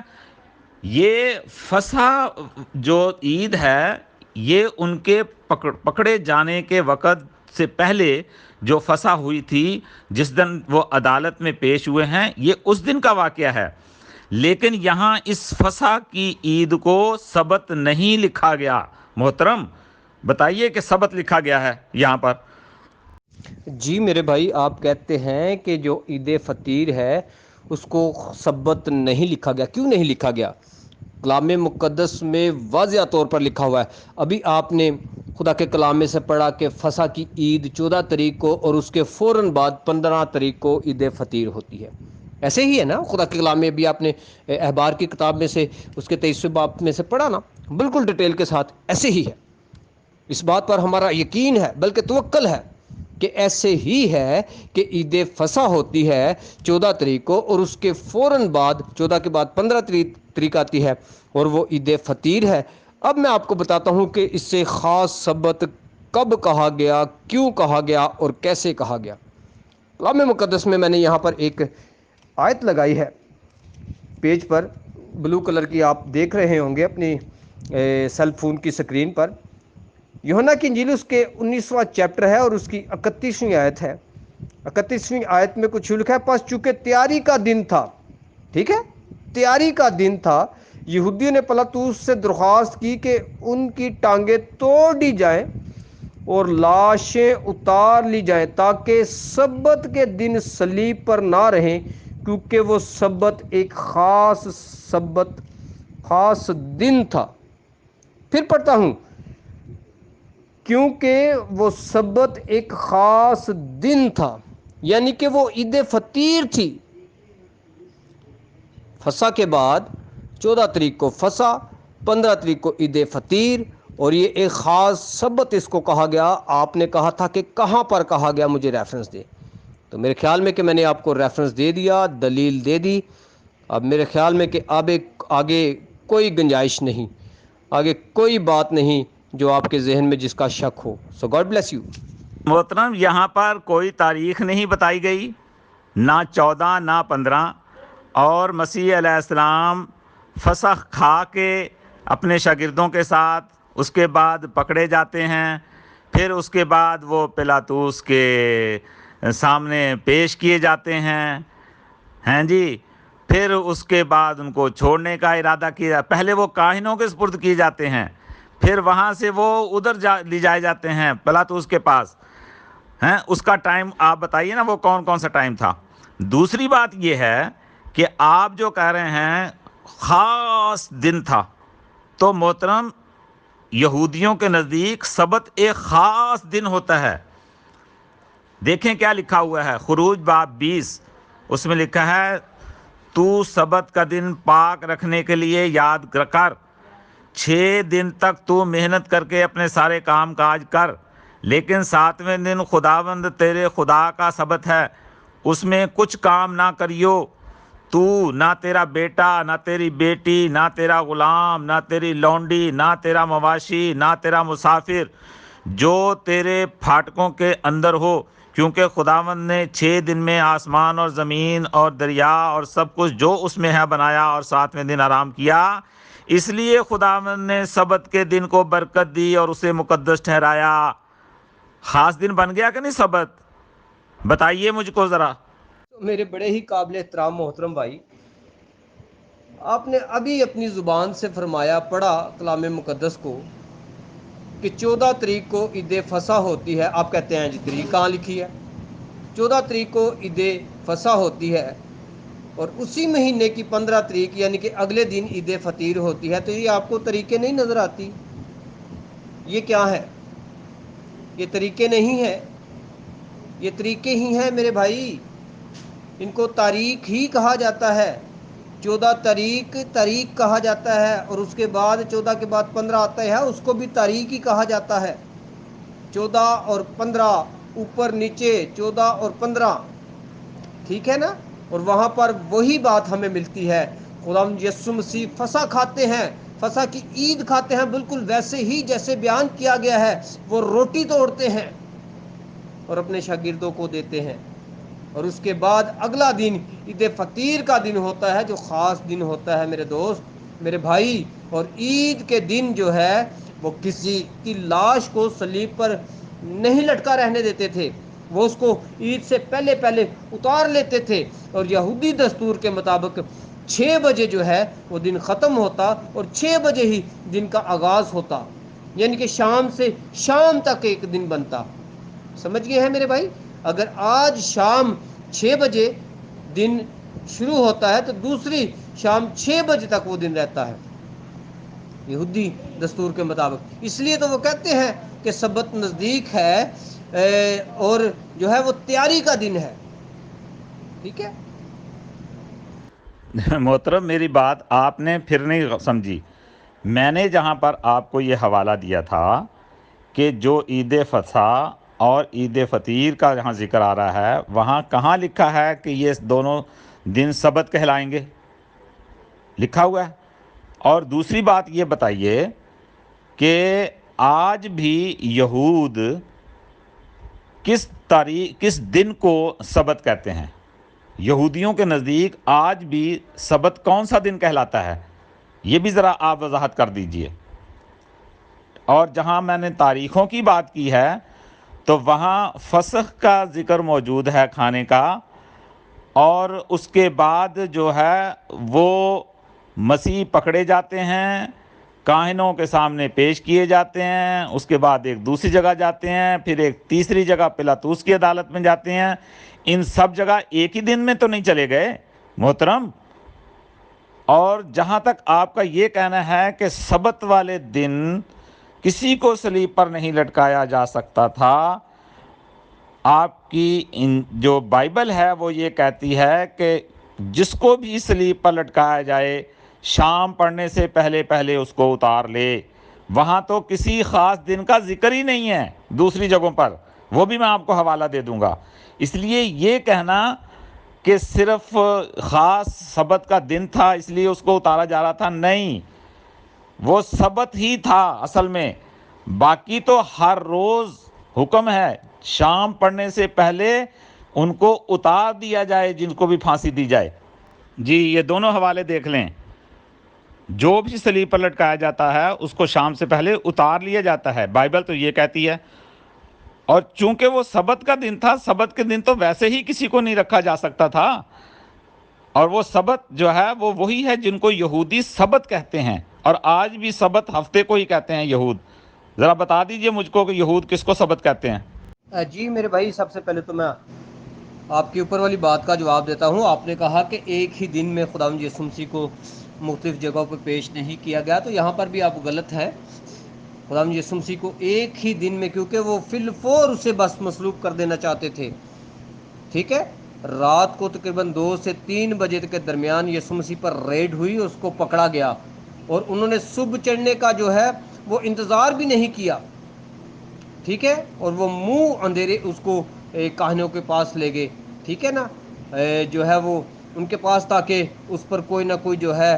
یہ فصح جو عید ہے یہ ان کے پکڑے جانے کے وقت سے پہلے جو فصح ہوئی تھی، جس دن وہ عدالت میں پیش ہوئے ہیں، یہ اس دن کا واقعہ ہے۔ لیکن یہاں اس فصح کی عید کو سبت نہیں لکھا گیا۔ محترم بتائیے کہ سبت لکھا گیا ہے یہاں پر؟ جی میرے بھائی، آپ کہتے ہیں کہ جو عید فطیر ہے اس کو سبت نہیں لکھا گیا، کیوں نہیں لکھا گیا؟ کلام مقدس میں واضح طور پر لکھا ہوا ہے۔ ابھی آپ نے خدا کے کلام میں سے پڑھا کہ فصح کی عید 14 تاریخ کو اور اس کے فوراً بعد 15 تاریخ کو عید فطیر ہوتی ہے۔ ایسے ہی ہے نا؟ خدا کے کلام میں بھی آپ نے احبار کی کتاب میں سے اس کے 23ویں باب میں سے پڑھا نا، بالکل ڈیٹیل کے ساتھ ایسے ہی ہے۔ اس بات پر ہمارا یقین ہے بلکہ توکل ہے کہ ایسے ہی ہے کہ عید فصح ہوتی ہے 14 تاریخ کو اور اس کے فوراً بعد 14 کے بعد 15 تاریخ آتی ہے اور وہ عید فطیر ہے۔ اب میں آپ کو بتاتا ہوں کہ اس سے خاص سبت کب کہا گیا، کیوں کہا گیا اور کیسے کہا گیا۔ کلام مقدس میں نے یہاں پر ایک آیت لگائی ہے پیج پر، بلو کلر کی، آپ دیکھ رہے ہوں گے اپنی سیل فون کی سکرین پر۔ یوحنا کی انجیل اس کے 19واں چیپٹر ہے اور اس کی 31ویں آیت ہے۔ 31ویں آیت میں کچھ لکھا ہے، پس چونکہ تیاری کا دن تھا، ٹھیک ہے، تیاری کا دن تھا، یہودیوں نے پلاطوس سے درخواست کی کہ ان کی ٹانگیں توڑ دی جائیں اور لاشیں اتار لی جائیں تاکہ سبت کے دن صلیب پر نہ رہیں، کیونکہ وہ سبت ایک خاص دن تھا۔ پھر پڑھتا ہوں، کیونکہ وہ سبت ایک خاص دن تھا، یعنی کہ وہ عید فطیر تھی۔ فصح کے بعد 14 تاریخ کو فصح، 15 تاریخ کو عید فطیر، اور یہ ایک خاص سبت اس کو کہا گیا۔ آپ نے کہا تھا کہ کہاں پر کہا گیا، مجھے ریفرنس دے، تو میرے خیال میں کہ میں نے آپ کو ریفرنس دے دیا، دلیل دے دی۔ اب میرے خیال میں کہ آگے کوئی گنجائش نہیں، آگے کوئی بات نہیں جو آپ کے ذہن میں جس کا شک ہو۔ So God bless you. محترم یہاں پر کوئی تاریخ نہیں بتائی گئی، نہ 14 نہ 15، اور مسیح علیہ السلام فسح کھا کے اپنے شاگردوں کے ساتھ اس کے بعد پکڑے جاتے ہیں، پھر اس کے بعد وہ پلاطوس کے سامنے پیش کیے جاتے ہیں، ہیں جی، پھر اس کے بعد ان کو چھوڑنے کا ارادہ کیا. پہلے وہ کاہنوں کے سپرد کیے جاتے ہیں, پھر وہاں سے وہ ادھر لے جائے جاتے ہیں پلاطوس کے پاس ہیں. اس کا ٹائم آپ بتائیے نا وہ کون کون سا ٹائم تھا. دوسری بات یہ ہے کہ آپ جو کہہ رہے ہیں خاص دن تھا, تو محترم یہودیوں کے نزدیک سبت ایک خاص دن ہوتا ہے. دیکھیں کیا لکھا ہوا ہے, خروج باب 20, اس میں لکھا ہے تو سبت کا دن پاک رکھنے کے لیے یاد کر, 6 دن تک تو محنت کر کے اپنے سارے کام کاج کر, لیکن 7ویں دن خداوند تیرے خدا کا سبت ہے, اس میں کچھ کام نہ کریو, تو نہ تیرا بیٹا, نہ تیری بیٹی, نہ تیرا غلام, نہ تیری لونڈی, نہ تیرا مواشی, نہ تیرا مسافر جو تیرے پھاٹکوں کے اندر ہو, کیونکہ خداوند نے 6 دن میں آسمان اور زمین اور دریا اور سب کچھ جو اس میں ہے بنایا, اور 7ویں دن آرام کیا. اس لیے خداوند نے سبت کے دن کو برکت دی اور اسے مقدس ٹھہرایا. خاص دن بن گیا کہ نہیں سبت؟ بتائیے مجھ کو ذرا. میرے بڑے ہی قابل احترام محترم بھائی, آپ نے ابھی اپنی زبان سے فرمایا, پڑھا کلام مقدس کو کہ 14 تاریخ کو عید فصح ہوتی ہے. آپ کہتے ہیں جی تاریخ کہاں لکھی ہے؟ 14 تاریخ کو عید فصح ہوتی ہے, اور اسی مہینے کی 15 تاریخ یعنی کہ اگلے دن عید فطیر ہوتی ہے. تو یہ آپ کو طریقے نہیں نظر آتی؟ یہ کیا ہے؟ یہ طریقے نہیں ہے, یہ طریقے ہی ہیں میرے بھائی. ان کو تاریخ ہی کہا جاتا ہے. 14 تاریخ کہا جاتا ہے, اور اس کے بعد 14 کے بعد 15 آتا ہے, اس کو بھی تاریخ ہی کہا جاتا ہے. 14 اور 15 اوپر نیچے 14 اور 15, ٹھیک ہے نا. اور وہاں پر وہی بات ہمیں ملتی ہے. خداوند یسوع مسیح فصح کھاتے ہیں, فصح کی عید کھاتے ہیں, بالکل ویسے ہی جیسے بیان کیا گیا ہے. وہ روٹی توڑتے ہیں اور اپنے شاگردوں کو دیتے ہیں, اور اس کے بعد اگلا دن عید فطیر کا دن ہوتا ہے, جو خاص دن ہوتا ہے میرے دوست, میرے بھائی. اور عید کے دن جو ہے وہ کسی کی لاش کو صلیب پر نہیں لٹکا رہنے دیتے تھے, وہ اس کو عید سے پہلے اتار لیتے تھے. اور یہودی دستور کے مطابق 6 بجے جو ہے وہ دن ختم ہوتا, اور 6 بجے ہی دن کا آغاز ہوتا, یعنی کہ شام سے شام تک ایک دن بنتا. سمجھ گئے ہیں میرے بھائی؟ اگر آج شام 6 بجے دن شروع ہوتا ہے تو دوسری شام 6 بجے تک وہ دن رہتا ہے یہودی دستور کے مطابق. اس لیے تو وہ کہتے ہیں کہ سبت نزدیک ہے, اور جو ہے وہ تیاری کا دن ہے. ٹھیک ہے محترم میری بات آپ نے پھر نہیں سمجھی. میں نے جہاں پر آپ کو یہ حوالہ دیا تھا کہ جو عید فصح اور عید فطیر کا جہاں ذکر آ رہا ہے, وہاں کہاں لکھا ہے کہ یہ دونوں دن سبت کہلائیں گے؟ لکھا ہوا ہے. اور دوسری بات یہ بتائیے کہ آج بھی یہود کس دن کو سبت کہتے ہیں؟ یہودیوں کے نزدیک آج بھی سبت کون سا دن کہلاتا ہے؟ یہ بھی ذرا آپ وضاحت کر دیجئے. اور جہاں میں نے تاریخوں کی بات کی ہے تو وہاں فسخ کا ذکر موجود ہے کھانے کا, اور اس کے بعد جو ہے وہ مسیح پکڑے جاتے ہیں, کاہنوں کے سامنے پیش کیے جاتے ہیں, اس کے بعد ایک دوسری جگہ جاتے ہیں, پھر ایک تیسری جگہ پلاطوس کی عدالت میں جاتے ہیں. ان سب جگہ ایک ہی دن میں تو نہیں چلے گئے محترم. اور جہاں تک آپ کا یہ کہنا ہے کہ سبت والے دن کسی کو صلیب پر نہیں لٹکایا جا سکتا تھا, آپ کی جو بائبل ہے وہ یہ کہتی ہے کہ جس کو بھی صلیب پر لٹکایا جائے شام پڑھنے سے پہلے اس کو اتار لے. وہاں تو کسی خاص دن کا ذکر ہی نہیں ہے دوسری جگہوں پر, وہ بھی میں آپ کو حوالہ دے دوں گا. اس لیے یہ کہنا کہ صرف خاص سبت کا دن تھا اس لیے اس کو اتارا جا رہا تھا, نہیں, وہ سبت ہی تھا اصل میں. باقی تو ہر روز حکم ہے شام پڑھنے سے پہلے ان کو اتار دیا جائے, جن کو بھی پھانسی دی جائے. جی یہ دونوں حوالے دیکھ لیں, جو بھی صلیب پر لٹکایا جاتا ہے اس کو شام سے پہلے اتار لیا جاتا ہے, بائبل تو یہ کہتی ہے. اور چونکہ وہ سبت کا دن تھا, سبت کے دن تو ویسے ہی کسی کو نہیں رکھا جا سکتا تھا, اور وہ سبت جو ہے وہ وہی ہے جن کو یہودی سبت کہتے ہیں، اور آج بھی سبت ہفتے کو ہی کہتے ہیں یہود۔ ذرا بتا دیجئے مجھ کو کہ یہود کس کو سبت کہتے ہیں؟ جی میرے بھائی، سب سے پہلے تو میں آپ کے اوپر والی بات کا جواب دیتا ہوں۔ آپ نے کہا کہ ایک ہی دن میں خداوند یسوع مسیح کو مختلف جگہوں پر پیش نہیں کیا گیا، تو یہاں پر بھی آپ غلط ہے۔ خداوند یسوع مسیح کو ایک ہی دن میں، کیونکہ وہ فی الفور اسے بس مصلوب کر دینا چاہتے تھے، ٹھیک ہے۔ رات کو تقریباً 2 سے 3 بجے کے درمیان یسوع مسیح پر ریڈ ہوئی، اس کو پکڑا گیا، اور انہوں نے صبح چڑھنے کا جو ہے وہ انتظار بھی نہیں کیا، ٹھیک ہے، اور وہ منہ اندھیرے اس کو کاہنوں کے پاس لے گئے، ٹھیک ہے نا، جو ہے وہ ان کے پاس، تاکہ اس پر کوئی نہ کوئی جو ہے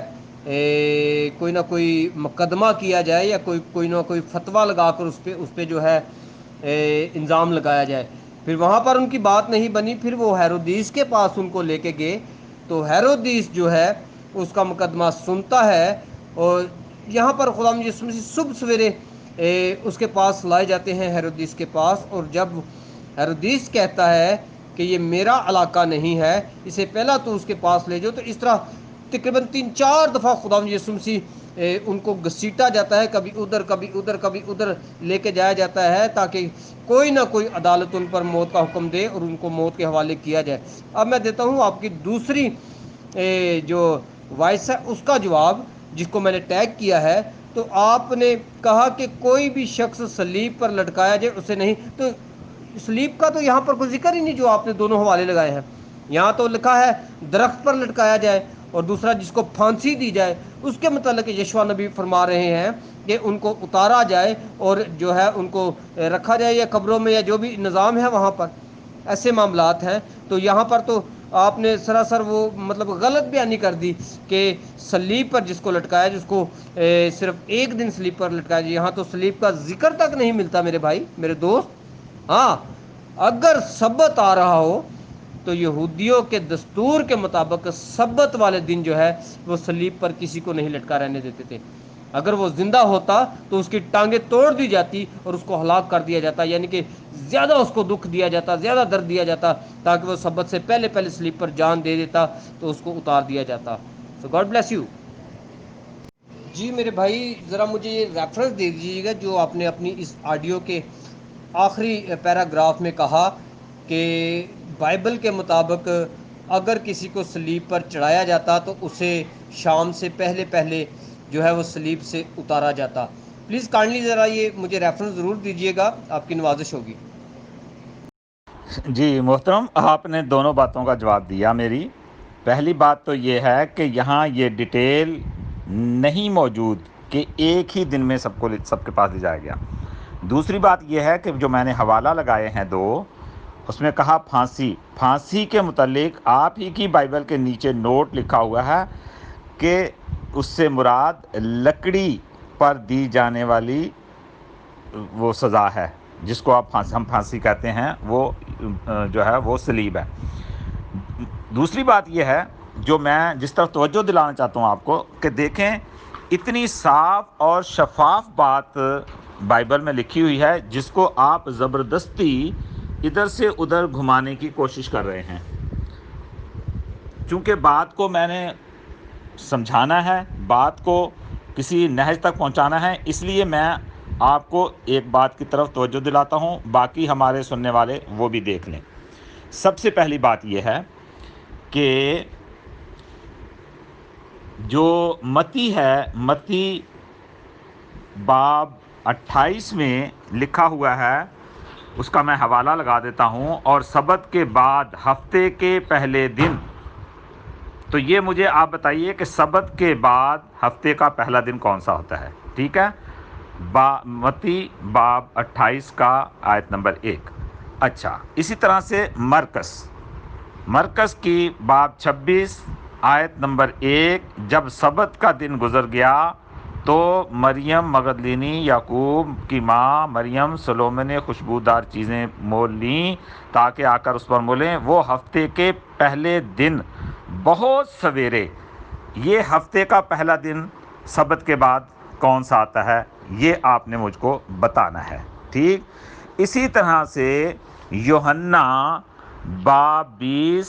کوئی نہ کوئی مقدمہ کیا جائے، یا کوئی نہ کوئی فتویٰ لگا کر اس پہ جو ہے الزام لگایا جائے۔ پھر وہاں پر ان کی بات نہیں بنی، پھر وہ ہیرودیس کے پاس ان کو لے کے گئے، تو ہیرودیس جو ہے اس کا مقدمہ سنتا ہے، اور یہاں پر خداوند یسوع مسیح صبح سویرے اس کے پاس لائے جاتے ہیں، ہیرودیس کے پاس، اور جب ہیرودیس کہتا ہے کہ یہ میرا علاقہ نہیں ہے، اسے پہلا تو اس کے پاس لے جاؤ، تو اس طرح تقریباً 3-4 دفعہ خداوند یسوع مسیح ان کو گھسیٹا جاتا ہے، کبھی ادھر کبھی ادھر کبھی ادھر لے کے جایا جاتا ہے، تاکہ کوئی نہ کوئی عدالت ان پر موت کا حکم دے اور ان کو موت کے حوالے کیا جائے۔ اب میں دیتا ہوں آپ کی دوسری جو وائس ہے اس کا جواب، جس کو میں نے ٹیگ کیا ہے۔ تو آپ نے کہا کہ کوئی بھی شخص صلیب پر لٹکایا جائے اسے نہیں، تو صلیب کا تو یہاں پر کوئی ذکر ہی نہیں، جو آپ نے دونوں حوالے لگائے ہیں۔ یہاں تو لکھا ہے درخت پر لٹکایا جائے، اور دوسرا جس کو پھانسی دی جائے، اس کے متعلق یشوع نبی فرما رہے ہیں کہ ان کو اتارا جائے اور جو ہے ان کو رکھا جائے، یا قبروں میں، یا جو بھی نظام ہے وہاں پر، ایسے معاملات ہیں۔ تو یہاں پر تو آپ نے سراسر وہ مطلب غلط بیانی کر دی کہ صلیب پر جس کو لٹکایا، جس کو صرف ایک دن صلیب پر لٹکایا جائے، یہاں تو صلیب کا ذکر تک نہیں ملتا میرے بھائی، میرے دوست۔ ہاں، اگر سبت آ رہا ہو تو یہودیوں کے دستور کے مطابق سبت والے دن جو ہے وہ صلیب پر کسی کو نہیں لٹکا رہنے دیتے تھے۔ اگر وہ زندہ ہوتا تو اس کی ٹانگیں توڑ دی جاتی اور اس کو ہلاک کر دیا جاتا، یعنی کہ زیادہ اس کو دکھ دیا جاتا، زیادہ درد دیا جاتا، تاکہ وہ سبت سے پہلے صلیب پر جان دے دیتا، تو اس کو اتار دیا جاتا۔ So God bless you. جی میرے بھائی، ذرا مجھے یہ ریفرنس دے دیجیے گا جو آپ نے اپنی اس آڈیو کے آخری پیراگراف میں کہا کہ بائبل کے مطابق اگر کسی کو صلیب پر چڑھایا جاتا تو اسے شام سے پہلے جو ہے وہ صلیب سے اتارا جاتا۔ پلیز کائنڈلی ذرا یہ مجھے ریفرنس ضرور دیجیے گا، آپ کی نوازش ہوگی۔ جی محترم، آپ نے دونوں باتوں کا جواب دیا میری۔ پہلی بات تو یہ ہے کہ یہاں یہ ڈیٹیل نہیں موجود کہ ایک ہی دن میں سب کے پاس لے جایا گیا۔ دوسری بات یہ ہے کہ جو میں نے حوالہ لگائے ہیں اس میں کہا پھانسی کے متعلق آپ ہی کی بائبل کے نیچے نوٹ لکھا ہوا ہے کہ اس سے مراد لکڑی پر دی جانے والی وہ سزا ہے، جس کو ہم پھانسی کہتے ہیں، وہ جو ہے وہ صلیب ہے۔ دوسری بات یہ ہے جو میں جس طرف توجہ دلانا چاہتا ہوں آپ کو، کہ دیکھیں اتنی صاف اور شفاف بات بائبل میں لکھی ہوئی ہے، جس کو آپ زبردستی ادھر سے ادھر گھمانے کی کوشش کر رہے ہیں۔ چونکہ بات کو میں نے سمجھانا ہے، بات کو کسی نہج تک پہنچانا ہے، اس لیے میں آپ کو ایک بات کی طرف توجہ دلاتا ہوں، باقی ہمارے سننے والے وہ بھی دیکھ لیں۔ سب سے پہلی بات یہ ہے کہ جو متی ہے، متی باب 28 میں لکھا ہوا ہے، اس کا میں حوالہ لگا دیتا ہوں، اور سبت کے بعد ہفتے کے پہلے دن۔ تو یہ مجھے آپ بتائیے کہ سبت کے بعد ہفتے کا پہلا دن کون سا ہوتا ہے؟ ٹھیک ہے، متی باب 28 کا آیت نمبر 1۔ اچھا، اسی طرح سے مرکز کی باب 26 آیت نمبر 1، جب سبت کا دن گزر گیا تو مریم مگدلینی، یعقوب کی ماں مریم سلومے نے خوشبودار چیزیں مول لیں تاکہ آ کر اس پر مولیں۔ وہ ہفتے کے پہلے دن بہت سویرے، یہ ہفتے کا پہلا دن سبت کے بعد کون سا آتا ہے، یہ آپ نے مجھ کو بتانا ہے، ٹھیک۔ اسی طرح سے یوحنا باب 20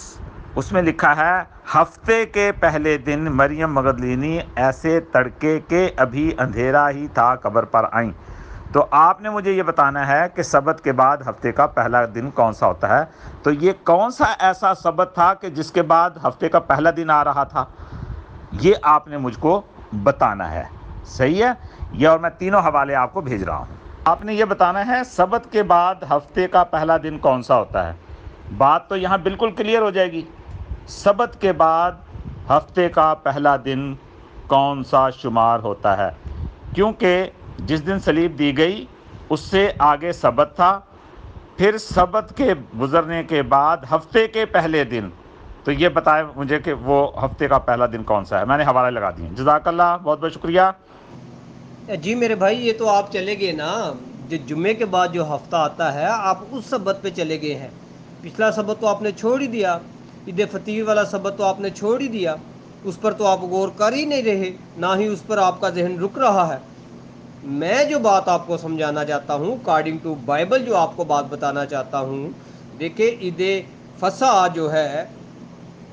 اس میں لکھا ہے ہفتے کے پہلے دن مریم مغدلینی ایسے تڑکے کے ابھی اندھیرا ہی تھا قبر پر آئیں۔ تو آپ نے مجھے یہ بتانا ہے کہ سبت کے بعد ہفتے کا پہلا دن کون سا ہوتا ہے۔ تو یہ کون سا ایسا سبت تھا کہ جس کے بعد ہفتے کا پہلا دن آ رہا تھا، یہ آپ نے مجھ کو بتانا ہے، صحیح ہے؟ یہ اور میں تینوں حوالے آپ کو بھیج رہا ہوں۔ آپ نے یہ بتانا ہے سبت کے بعد ہفتے کا پہلا دن کون سا ہوتا ہے۔ بات تو یہاں بالکل کلیئر ہو جائے گی۔ سبت کے بعد ہفتے کا پہلا دن کون سا شمار ہوتا ہے، کیونکہ جس دن صلیب دی گئی اس سے آگے سبت تھا، پھر سبت کے گزرنے کے بعد ہفتے کے پہلے دن۔ تو یہ بتائے مجھے کہ وہ ہفتے کا پہلا دن کون سا ہے۔ میں نے حوالے لگا دیے۔ جزاک اللہ، بہت بہت شکریہ۔ جی میرے بھائی، یہ تو آپ چلے گئے نا، جو جمعے کے بعد جو ہفتہ آتا ہے آپ اس سبت پہ چلے گئے ہیں۔ پچھلا سبت تو آپ نے چھوڑ ہی دیا، عید فطیر والا سبت تو آپ نے چھوڑ ہی دیا، اس پر تو آپ غور کر ہی نہیں رہے، نہ ہی اس پر آپ کا ذہن رک رہا ہے۔ میں جو بات آپ کو سمجھانا چاہتا ہوں اکارڈنگ ٹو بائبل، جو آپ کو بات بتانا چاہتا ہوں، دیکھیں عید فصح جو ہے،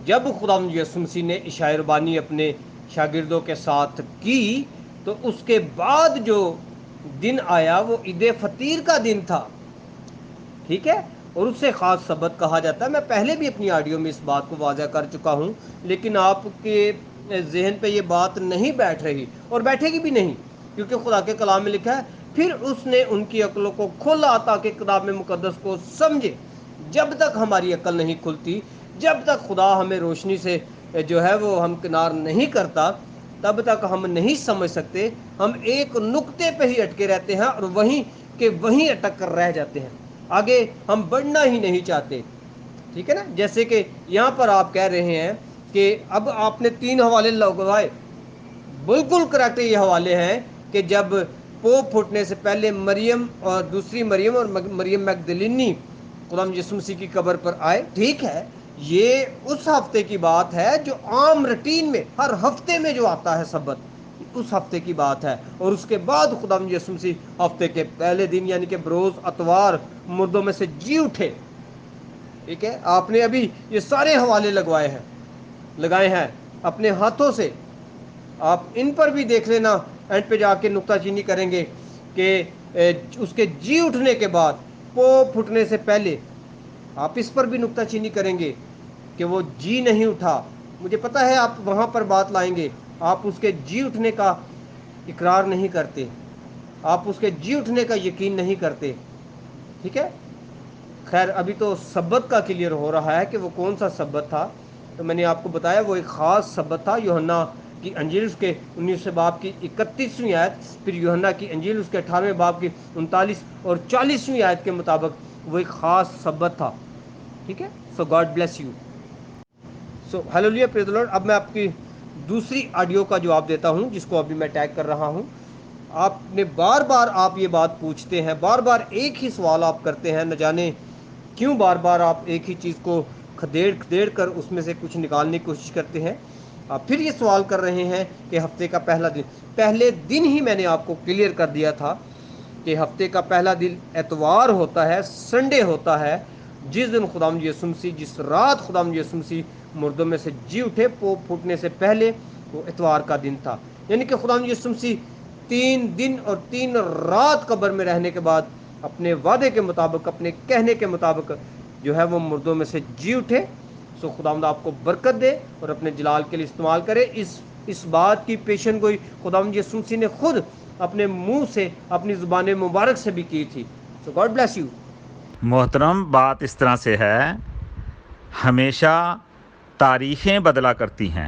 جب خداوند یسوع مسیح نے عشاء ربانی اپنے شاگردوں کے ساتھ کی تو اس کے بعد جو دن آیا وہ عید فطیر کا دن تھا، ٹھیک ہے، اور اس سے خاص سبت کہا جاتا ہے۔ میں پہلے بھی اپنی آڈیو میں اس بات کو واضح کر چکا ہوں، لیکن آپ کے ذہن پہ یہ بات نہیں بیٹھ رہی اور بیٹھے گی بھی نہیں، کیونکہ خدا کے کلام میں لکھا ہے پھر اس نے ان کی عقلوں کو کھولا تاکہ کتاب مقدس کو سمجھے۔ جب تک ہماری عقل نہیں کھلتی، جب تک خدا ہمیں روشنی سے جو ہے وہ ہم کنار نہیں کرتا، تب تک ہم نہیں سمجھ سکتے۔ ہم ایک نقطے پہ ہی اٹکے رہتے ہیں اور وہیں کہ وہیں اٹک کر رہ جاتے ہیں، آگے ہم بڑھنا ہی نہیں چاہتے، ٹھیک ہے نا۔ جیسے کہ یہاں پر آپ کہہ رہے ہیں کہ اب آپ نے 3 حوالے لگوائے، بالکل کریکٹ یہ حوالے ہیں کہ جب پوپ پھوٹنے سے پہلے مریم اور دوسری مریم اور مریم مگدلینی غلام یسوع مسیح کی قبر پر آئے، ٹھیک ہے، یہ اس ہفتے کی بات ہے جو عام روٹین میں ہر ہفتے میں جو آتا ہے سبت، اس ہفتے کی بات ہے۔ اور اس کے بعد خداوند یسوع مسیح ہفتے کے پہلے دن یعنی کہ بروز اتوار مردوں میں سے جی اٹھے، ٹھیک ہے۔ آپ نے ابھی یہ سارے حوالے لگائے ہیں اپنے ہاتھوں سے، آپ ان پر بھی دیکھ لینا، اینڈ پہ جا کے نکتہ چینی کریں گے کہ اس کے جی اٹھنے کے بعد، پوپ پھٹنے سے پہلے، آپ اس پر بھی نکتہ چینی کریں گے کہ وہ جی نہیں اٹھا۔ مجھے پتہ ہے آپ وہاں پر بات لائیں گے، آپ اس کے جی اٹھنے کا اقرار نہیں کرتے، آپ اس کے جی اٹھنے کا یقین نہیں کرتے، ٹھیک ہے۔ خیر، ابھی تو سبت کا کلیئر ہو رہا ہے کہ وہ کون سا سبت تھا۔ تو میں نے آپ کو بتایا وہ ایک خاص سبت تھا، یوحنا کی انجیل اس کے 19 باب کی 31ویں آیت، پھر یوحنا کی انجیل اس کے 18ویں باب کی 39 اور 40ویں آیت کے مطابق وہ ایک خاص سبت تھا، ٹھیک ہے۔ So God bless you. So hallelujah, praise the Lord. اب میں آپ کی دوسری آڈیو کا جواب دیتا ہوں جس کو ابھی میں ٹیگ کر رہا ہوں۔ آپ نے بار بار آپ یہ بات پوچھتے ہیں، بار بار ایک ہی سوال آپ کرتے ہیں، نہ جانے کیوں بار بار آپ ایک ہی چیز کو کھدیڑ کر اس میں سے کچھ نکالنے کی کوشش کرتے ہیں۔ آپ پھر یہ سوال کر رہے ہیں کہ ہفتے کا پہلے دن ہی میں نے آپ کو کلیئر کر دیا تھا کہ ہفتے کا پہلا دن اتوار ہوتا ہے، سنڈے ہوتا ہے، جس دن خداوند یسوع مسیح، جس رات خداوند یسوع مسیح مردوں میں سے جی اٹھے پوپ پھوٹنے سے پہلے، وہ اتوار کا دن تھا۔ یعنی کہ خداوند یسوع مسیح 3 دن اور 3 رات قبر میں رہنے کے بعد اپنے وعدے کے مطابق، اپنے کہنے کے مطابق جو ہے وہ مردوں میں سے جی اٹھے۔ سو خداوند آپ کو برکت دے اور اپنے جلال کے لیے استعمال کرے۔ اس بات کی پیشن گوئی خداوند یسوع مسیح نے خود اپنے منہ سے، اپنی زبان مبارک سے بھی کی تھی۔ سو گاڈ بلیس یو۔ محترم، بات اس طرح سے ہے، ہمیشہ تاریخیں بدلا کرتی ہیں،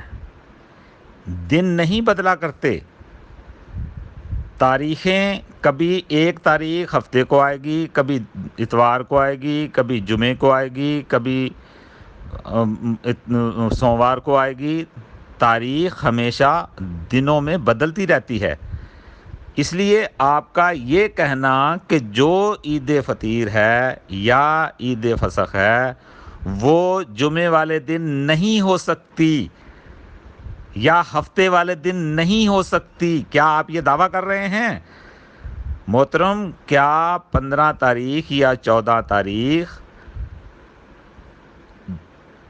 دن نہیں بدلا کرتے۔ تاریخیں کبھی ایک تاریخ ہفتے کو آئے گی، کبھی اتوار کو آئے گی، کبھی جمعے کو آئے گی، کبھی سوموار کو آئے گی۔ تاریخ ہمیشہ دنوں میں بدلتی رہتی ہے۔ اس لیے آپ کا یہ کہنا کہ جو عید فطیر ہے یا عید فسخ ہے وہ جمعے والے دن نہیں ہو سکتی یا ہفتے والے دن نہیں ہو سکتی، کیا آپ یہ دعویٰ کر رہے ہیں؟ محترم، کیا 15 تاریخ یا 14 تاریخ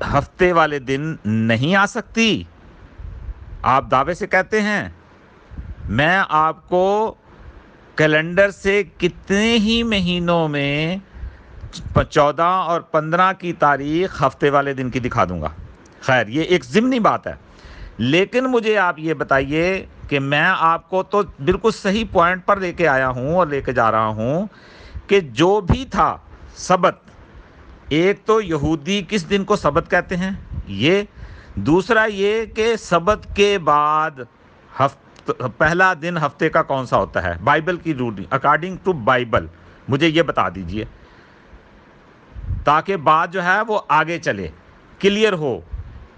ہفتے والے دن نہیں آ سکتی؟ آپ دعوے سے کہتے ہیں میں آپ کو کیلنڈر سے کتنے ہی مہینوں میں 14 اور 15 کی تاریخ ہفتے والے دن کی دکھا دوں گا۔ خیر یہ ایک ضمنی بات ہے، لیکن مجھے آپ یہ بتائیے کہ میں آپ کو تو بالکل صحیح پوائنٹ پر لے کے آیا ہوں اور لے کے جا رہا ہوں کہ جو بھی تھا سبت، ایک تو یہودی کس دن کو سبت کہتے ہیں یہ، دوسرا یہ کہ سبت کے بعد پہلا دن ہفتے کا کون سا ہوتا ہے بائبل کی روٹین اکارڈنگ ٹو بائبل، مجھے یہ بتا دیجئے تاکہ بات جو ہے وہ آگے چلے، کلیئر ہو،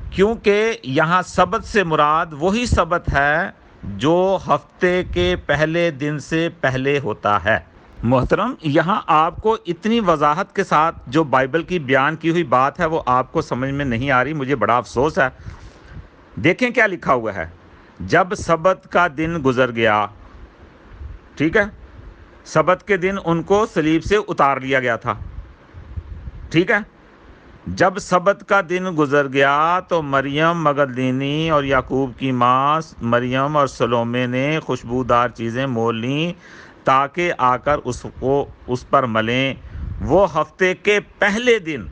کیونکہ یہاں سبت سے مراد وہی سبت ہے جو ہفتے کے پہلے دن سے پہلے ہوتا ہے۔ محترم یہاں آپ کو اتنی وضاحت کے ساتھ جو بائبل کی بیان کی ہوئی بات ہے وہ آپ کو سمجھ میں نہیں آ رہی، مجھے بڑا افسوس ہے۔ دیکھیں کیا لکھا ہوا ہے، جب سبت کا دن گزر گیا، ٹھیک ہے، سبت کے دن ان کو صلیب سے اتار لیا گیا تھا، ٹھیک ہے، جب سبت کا دن گزر گیا تو مریم مگدلینی اور یعقوب کی ماں مریم اور سلومے نے خوشبودار چیزیں مول لیں تاکہ آ کر اس پر ملیں۔ وہ ہفتے کے پہلے دن،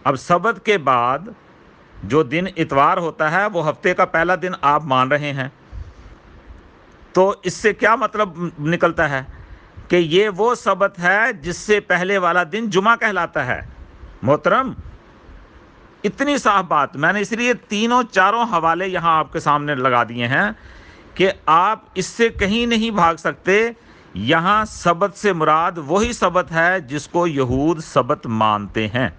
اب سبت کے بعد جو دن اتوار ہوتا ہے وہ ہفتے کا پہلا دن آپ مان رہے ہیں، تو اس سے کیا مطلب نکلتا ہے کہ یہ وہ سبت ہے جس سے پہلے والا دن جمعہ کہلاتا ہے۔ محترم اتنی صاف بات، میں نے اس لیے تینوں چاروں حوالے یہاں آپ کے سامنے لگا دیے ہیں کہ آپ اس سے کہیں نہیں بھاگ سکتے۔ یہاں سبت سے مراد وہی سبت ہے جس کو یہود سبت مانتے ہیں۔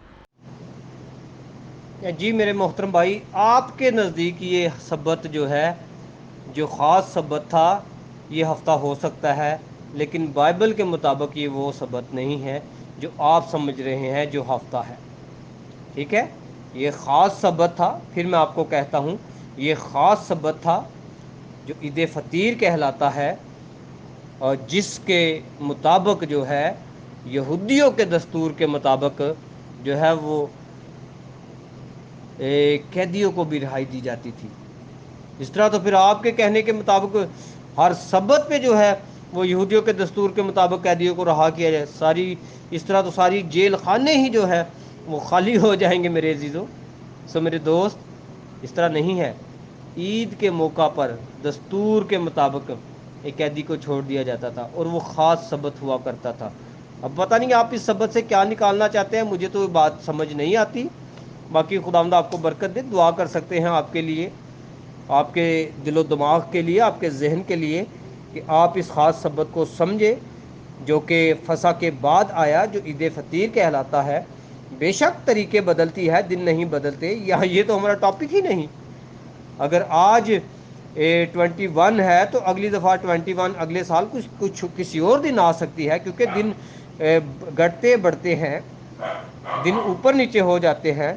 جی میرے محترم بھائی، آپ کے نزدیک یہ سبت جو ہے، جو خاص سبت تھا، یہ ہفتہ ہو سکتا ہے، لیکن بائبل کے مطابق یہ وہ سبت نہیں ہے جو آپ سمجھ رہے ہیں جو ہفتہ ہے، ٹھیک ہے؟ یہ خاص سبت تھا، پھر میں آپ کو کہتا ہوں یہ خاص سبت تھا جو عید فطیر کہلاتا ہے، اور جس کے مطابق جو ہے یہودیوں کے دستور کے مطابق جو ہے وہ قیدیوں کو بھی رہائی دی جاتی تھی۔ اس طرح تو پھر آپ کے کہنے کے مطابق ہر سبت پہ جو ہے وہ یہودیوں کے دستور کے مطابق قیدیوں کو رہا کیا جائے، اس طرح تو ساری جیل خانے ہی جو ہے وہ خالی ہو جائیں گے میرے عزیزوں۔ سو میرے دوست، اس طرح نہیں ہے۔ عید کے موقع پر دستور کے مطابق ایک قیدی کو چھوڑ دیا جاتا تھا اور وہ خاص سبت ہوا کرتا تھا۔ اب پتہ نہیں آپ اس سبت سے کیا نکالنا چاہتے ہیں، مجھے تو یہ بات سمجھ نہیں آتی۔ باقی خداوند آپ کو برکت دے، دعا کر سکتے ہیں آپ کے لیے، آپ کے دل و دماغ کے لیے، آپ کے ذہن کے لیے، کہ آپ اس خاص سبت کو سمجھے جو کہ فسح کے بعد آیا، جو عید فطیر کہلاتا ہے۔ بے شک طریقے بدلتی ہے، دن نہیں بدلتے، یہ تو ہمارا ٹاپک ہی نہیں۔ اگر آج 21 ہے تو اگلی دفعہ 21 اگلے سال کچھ کسی اور دن آ سکتی ہے، کیونکہ دن گھٹتے بڑھتے ہیں، دن اوپر نیچے ہو جاتے ہیں۔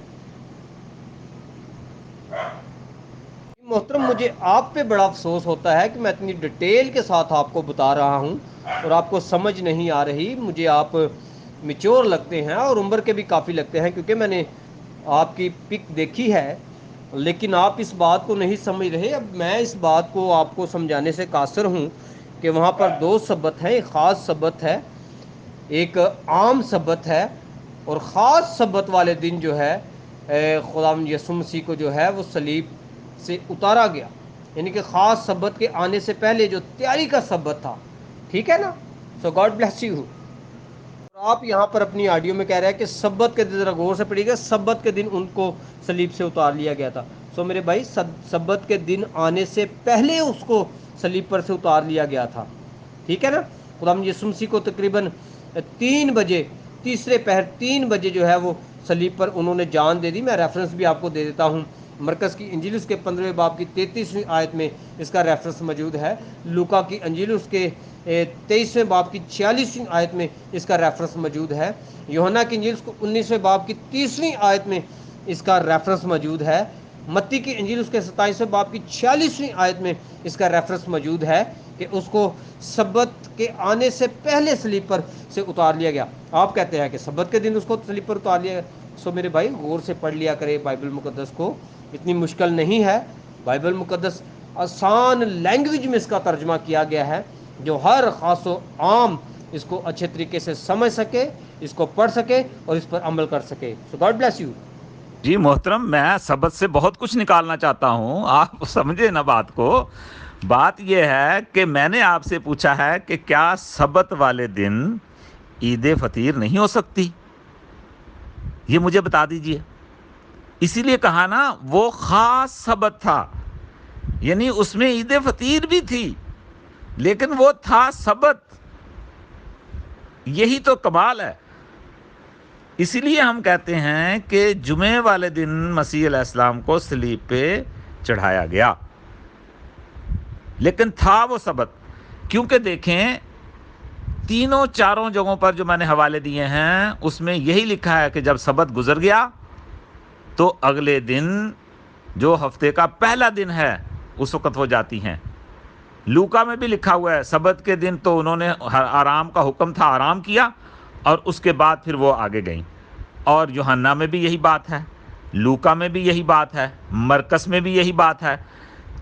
محترم مجھے آپ پہ بڑا افسوس ہوتا ہے کہ میں اتنی ڈیٹیل کے ساتھ آپ کو بتا رہا ہوں اور آپ کو سمجھ نہیں آ رہی۔ مجھے آپ میچور لگتے ہیں اور عمر کے بھی کافی لگتے ہیں، کیونکہ میں نے آپ کی پک دیکھی ہے، لیکن آپ اس بات کو نہیں سمجھ رہے۔ اب میں اس بات کو آپ کو سمجھانے سے قاصر ہوں کہ وہاں پر دو سبت ہیں، ایک خاص سبت ہے، ایک عام سبت ہے، اور خاص سبت والے دن جو ہے خداوند یسوع مسیح کو جو ہے وہ صلیب سے اتارا گیا، یعنی کہ خاص سبت کے آنے سے پہلے جو تیاری کا سبت تھا، ٹھیک ہے نا؟ سو گاڈ بلیس یو۔ آپ یہاں پر اپنی آڈیو میں کہہ رہے ہیں کہ سبت کے دن، ذرا غور سے پڑھیے گا، سبت کے دن ان کو صلیب سے اتار لیا گیا تھا۔ سو میرے بھائی، سبت کے دن آنے سے پہلے اس کو صلیب پر سے اتار لیا گیا تھا، ٹھیک ہے نا؟ خداوند یسوع مسیح کو تقریباً 3 بجے، تیسرے پہر 3 بجے جو ہے وہ صلیب پر انہوں نے جان دے دی۔ میں ریفرنس بھی آپ کو دے دیتا ہوں، مرکز کی انجیل اس کے 15ویں باب کی 33ویں آیت میں اس کا ریفرنس موجود ہے، لوکا کی انجیل اس کے 23ویں باب کی 46ویں آیت میں اس کا ریفرنس موجود ہے، یوحنا کی انجیل اس کو 19ویں باب کی 30ویں آیت میں اس کا ریفرنس موجود ہے، متی کی انجیل اس کے 27ویں باب کی 46ویں آیت میں اس کا ریفرنس موجود ہے کہ اس کو سبت کے آنے سے پہلے صلیب پر سے اتار لیا گیا۔ آپ کہتے ہیں کہ سبت کے دن اس کو صلیب پر اتار لیا گیا، سو میرے بھائی غور سے پڑھ لیا کرے بائبل مقدس کو، اتنی مشکل نہیں ہے. بائبل مقدس آسان لینگویج میں اس کا ترجمہ کیا گیا ہے، جو ہر خاص و عام اس کو اچھے طریقے سے سمجھ سکے، اس کو پڑھ سکے اور اس پر عمل کر سکے. So God bless you. جی محترم، میں سبت سے بہت کچھ نکالنا چاہتا ہوں، آپ سمجھے نا بات کو. بات یہ ہے کہ میں نے آپ سے پوچھا ہے کہ کیا سبت والے دن عید فطیر نہیں ہو سکتی؟ یہ مجھے بتا دیجئے. اسی لیے کہا نا وہ خاص سبت تھا، یعنی اس میں عید فطیر بھی تھی لیکن وہ تھا سبت. یہی تو کمال ہے. اسی لیے ہم کہتے ہیں کہ جمعے والے دن مسیح علیہ السلام کو صلیب پہ چڑھایا گیا، لیکن تھا وہ سبت. کیونکہ دیکھیں تینوں چاروں جگہوں پر جو میں نے حوالے دیے ہیں اس میں یہی لکھا ہے کہ جب سبت گزر گیا تو اگلے دن جو ہفتے کا پہلا دن ہے اس وقت وہ جاتی ہیں. لوکا میں بھی لکھا ہوا ہے سبت کے دن تو انہوں نے آرام کا حکم تھا، آرام کیا اور اس کے بعد پھر وہ آگے گئیں. اور یوحنا میں بھی یہی بات ہے، لوکا میں بھی یہی بات ہے، مرکس میں بھی یہی بات ہے.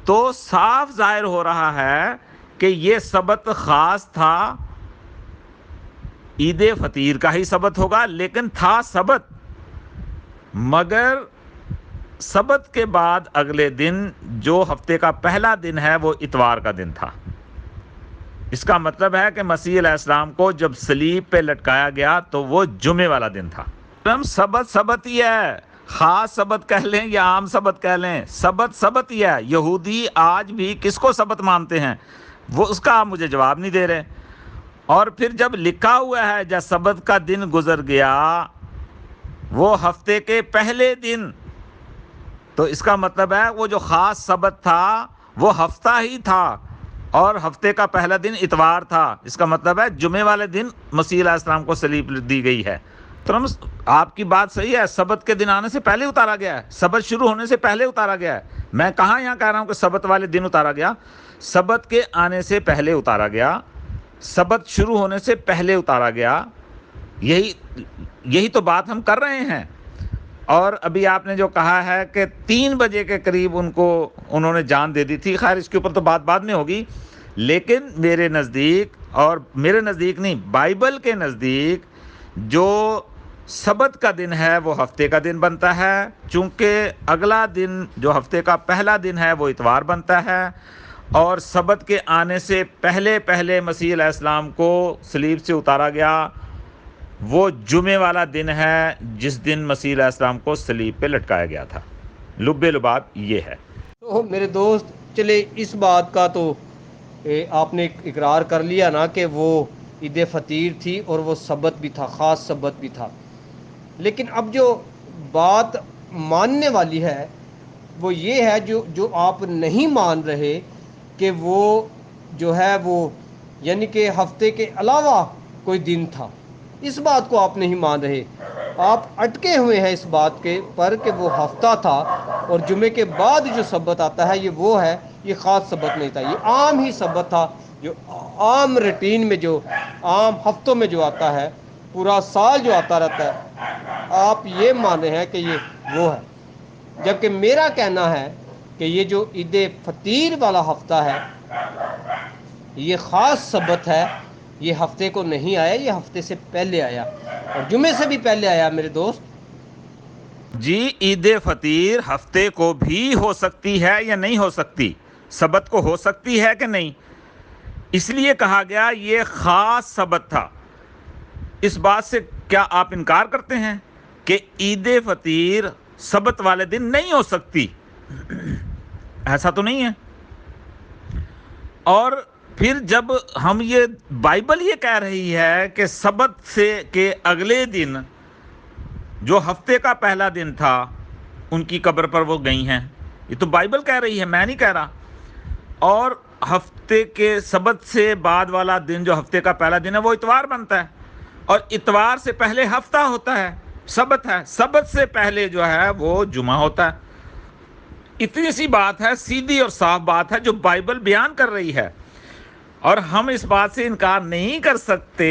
تو صاف ظاہر ہو رہا ہے کہ یہ سبت خاص تھا، عید فطیر کا ہی سبت ہوگا لیکن تھا سبت. مگر سبت کے بعد اگلے دن جو ہفتے کا پہلا دن ہے وہ اتوار کا دن تھا. اس کا مطلب ہے کہ مسیح علیہ السلام کو جب صلیب پہ لٹکایا گیا تو وہ جمعے والا دن تھا. ہم سبت ہی ہے، خاص سبت کہہ لیں یا عام سبت کہہ لیں، سبت ہی ہے. یہودی آج بھی کس کو سبت مانتے ہیں وہ اس کا آپ مجھے جواب نہیں دے رہے. اور پھر جب لکھا ہوا ہے جب سبت کا دن گزر گیا وہ ہفتے کے پہلے دن، تو اس کا مطلب ہے وہ جو خاص سبت تھا وہ ہفتہ ہی تھا اور ہفتے کا پہلا دن اتوار تھا. اس کا مطلب ہے جمعے والے دن مسیح علیہ السلام کو صلیب دی گئی ہے. تو آپ کی بات صحیح ہے، سبت کے دن آنے سے پہلے اتارا گیا ہے، سبت شروع ہونے سے پہلے اتارا گیا ہے. میں کہاں یہاں کہہ رہا ہوں کہ سبت والے دن اتارا گیا، سبت کے آنے سے پہلے اتارا گیا، سبت شروع ہونے سے پہلے اتارا گیا. یہی تو بات ہم کر رہے ہیں. اور ابھی آپ نے جو کہا ہے کہ 3 بجے کے قریب انہوں نے جان دے دی تھی، خیر اس کے اوپر تو بات بعد میں ہوگی. لیکن میرے نزدیک، اور میرے نزدیک نہیں، بائبل کے نزدیک جو سبت کا دن ہے وہ ہفتے کا دن بنتا ہے، چونکہ اگلا دن جو ہفتے کا پہلا دن ہے وہ اتوار بنتا ہے. اور سبت کے آنے سے پہلے مسیح علیہ السلام کو صلیب سے اتارا گیا وہ جمعے والا دن ہے جس دن مسیح علیہ السلام کو صلیب پہ لٹکایا گیا تھا. لب لباب یہ ہے. تو میرے دوست چلے اس بات کا تو آپ نے اقرار کر لیا نا کہ وہ عید فطیر تھی اور وہ سبت بھی تھا، خاص سبت بھی تھا. لیکن اب جو بات ماننے والی ہے وہ یہ ہے جو آپ نہیں مان رہے کہ وہ جو ہے وہ یعنی کہ ہفتے کے علاوہ کوئی دن تھا. اس بات کو آپ نہیں مان رہے، آپ اٹکے ہوئے ہیں اس بات کے پر کہ وہ ہفتہ تھا اور جمعے کے بعد جو سبت آتا ہے یہ وہ ہے، یہ خاص سبت نہیں تھا، یہ عام ہی سبت تھا جو عام روٹین میں، جو عام ہفتوں میں جو آتا ہے، پورا سال جو آتا رہتا ہے. آپ یہ مان رہے ہیں کہ یہ وہ ہے، جبکہ میرا کہنا ہے کہ یہ جو عید فطیر والا ہفتہ ہے یہ خاص سبت ہے، یہ ہفتے کو نہیں آیا، یہ ہفتے سے پہلے آیا اور جمعے سے بھی پہلے آیا میرے دوست. جی عید فطیر ہفتے کو بھی ہو سکتی ہے یا نہیں ہو سکتی، سبت کو ہو سکتی ہے کہ نہیں، اس لیے کہا گیا یہ خاص سبت تھا. اس بات سے کیا آپ انکار کرتے ہیں کہ عید فطیر سبت والے دن نہیں ہو سکتی؟ ایسا تو نہیں ہے. اور پھر جب ہم یہ بائبل یہ کہہ رہی ہے کہ سبت سے کے اگلے دن جو ہفتے کا پہلا دن تھا ان کی قبر پر وہ گئی ہیں، یہ تو بائبل کہہ رہی ہے، میں نہیں کہہ رہا. اور ہفتے کے سبت سے بعد والا دن جو ہفتے کا پہلا دن ہے وہ اتوار بنتا ہے، اور اتوار سے پہلے ہفتہ ہوتا ہے، سبت ہے، سبت سے پہلے جو ہے وہ جمعہ ہوتا ہے. اتنی سی بات ہے، سیدھی اور صاف بات ہے جو بائبل بیان کر رہی ہے. اور ہم اس بات سے انکار نہیں کر سکتے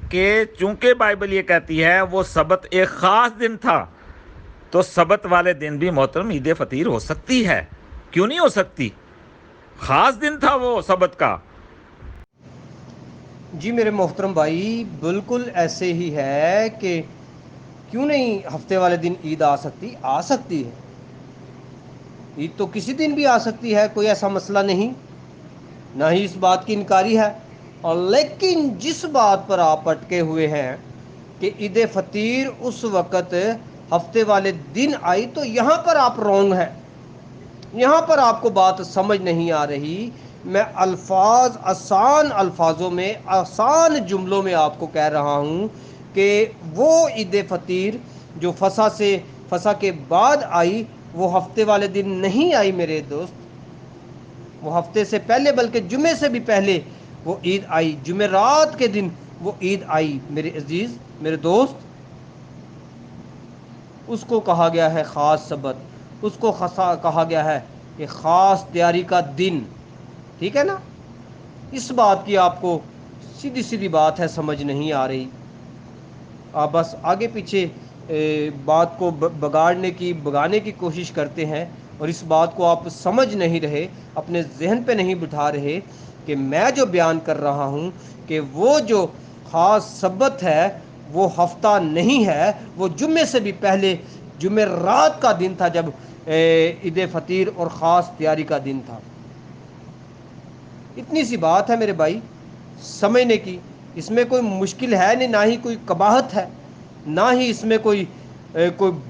کہ چونکہ بائبل یہ کہتی ہے وہ سبت ایک خاص دن تھا تو سبت والے دن بھی محترم عید فطیر ہو سکتی ہے، کیوں نہیں ہو سکتی؟ خاص دن تھا وہ سبت کا۔ جی میرے محترم بھائی، بالکل ایسے ہی ہے کہ کیوں نہیں ہفتے والے دن عید آ سکتی ہے۔ عید تو کسی دن بھی آ سکتی ہے، کوئی ایسا مسئلہ نہیں، نہ ہی اس بات کی انکاری ہے۔ اور لیکن جس بات پر آپ اٹکے ہوئے ہیں کہ عید فطیر اس وقت ہفتے والے دن آئی، تو یہاں پر آپ رونگ ہیں، یہاں پر آپ کو بات سمجھ نہیں آ رہی۔ میں آسان الفاظوں میں، آسان جملوں میں آپ کو کہہ رہا ہوں کہ وہ عید فطیر جو فسح کے بعد آئی، وہ ہفتے والے دن نہیں آئی میرے دوست، وہ ہفتے سے پہلے، بلکہ جمعے سے بھی پہلے وہ عید آئی، جمعرات کے دن وہ عید آئی میرے عزیز، میرے دوست۔ اس کو کہا گیا ہے خاص سبت، اس کو کہا گیا ہے کہ خاص تیاری کا دن، ٹھیک ہے نا؟ اس بات کی آپ کو سیدھی سیدھی بات ہے سمجھ نہیں آ رہی، آپ بس آگے پیچھے بات کو بگانے کی کوشش کرتے ہیں، اور اس بات کو آپ سمجھ نہیں رہے، اپنے ذہن پہ نہیں بٹھا رہے کہ میں جو بیان کر رہا ہوں کہ وہ جو خاص سبت ہے وہ ہفتہ نہیں ہے، وہ جمعے سے بھی پہلے جمعرات کا دن تھا، جب عید فطیر اور خاص تیاری کا دن تھا۔ اتنی سی بات ہے میرے بھائی سمجھنے کی، اس میں کوئی مشکل ہے نہیں، نہ ہی کوئی قباحت ہے، نہ ہی اس میں کوئی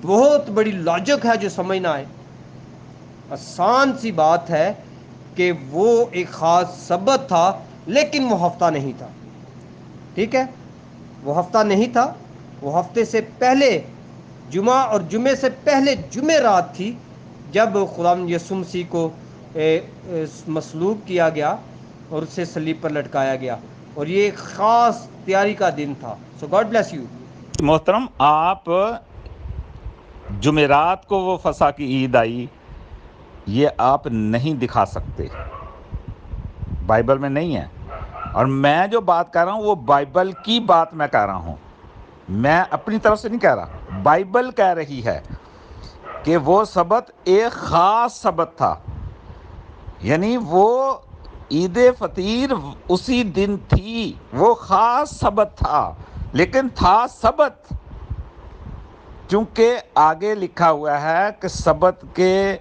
بہت بڑی لاجک ہے جو سمجھ نہ آئے۔ آسان سی بات ہے کہ وہ ایک خاص سبت تھا، لیکن وہ ہفتہ نہیں تھا، ٹھیک ہے؟ وہ ہفتہ نہیں تھا، وہ ہفتے سے پہلے جمعہ اور جمعے سے پہلے جمعہ رات تھی، جب خداوند یسوع مسیح کو مصلوب کیا گیا اور اسے صلیب پر لٹکایا گیا، اور یہ ایک خاص تیاری کا دن تھا۔ سو گاڈ بلیس یو۔ محترم، آپ جمعرات کو وہ فسح کی عید آئی، یہ آپ نہیں دکھا سکتے، بائبل میں نہیں ہے۔ اور میں جو بات کر رہا ہوں وہ بائبل کی بات میں کہہ رہا ہوں، میں اپنی طرف سے نہیں کہہ رہا، بائبل کہہ رہی ہے کہ وہ سبت ایک خاص سبت تھا، یعنی وہ عید فطیر اسی دن تھی، وہ خاص سبت تھا، لیکن تھا سبت، چونکہ آگے لکھا ہوا ہے کہ سبت کے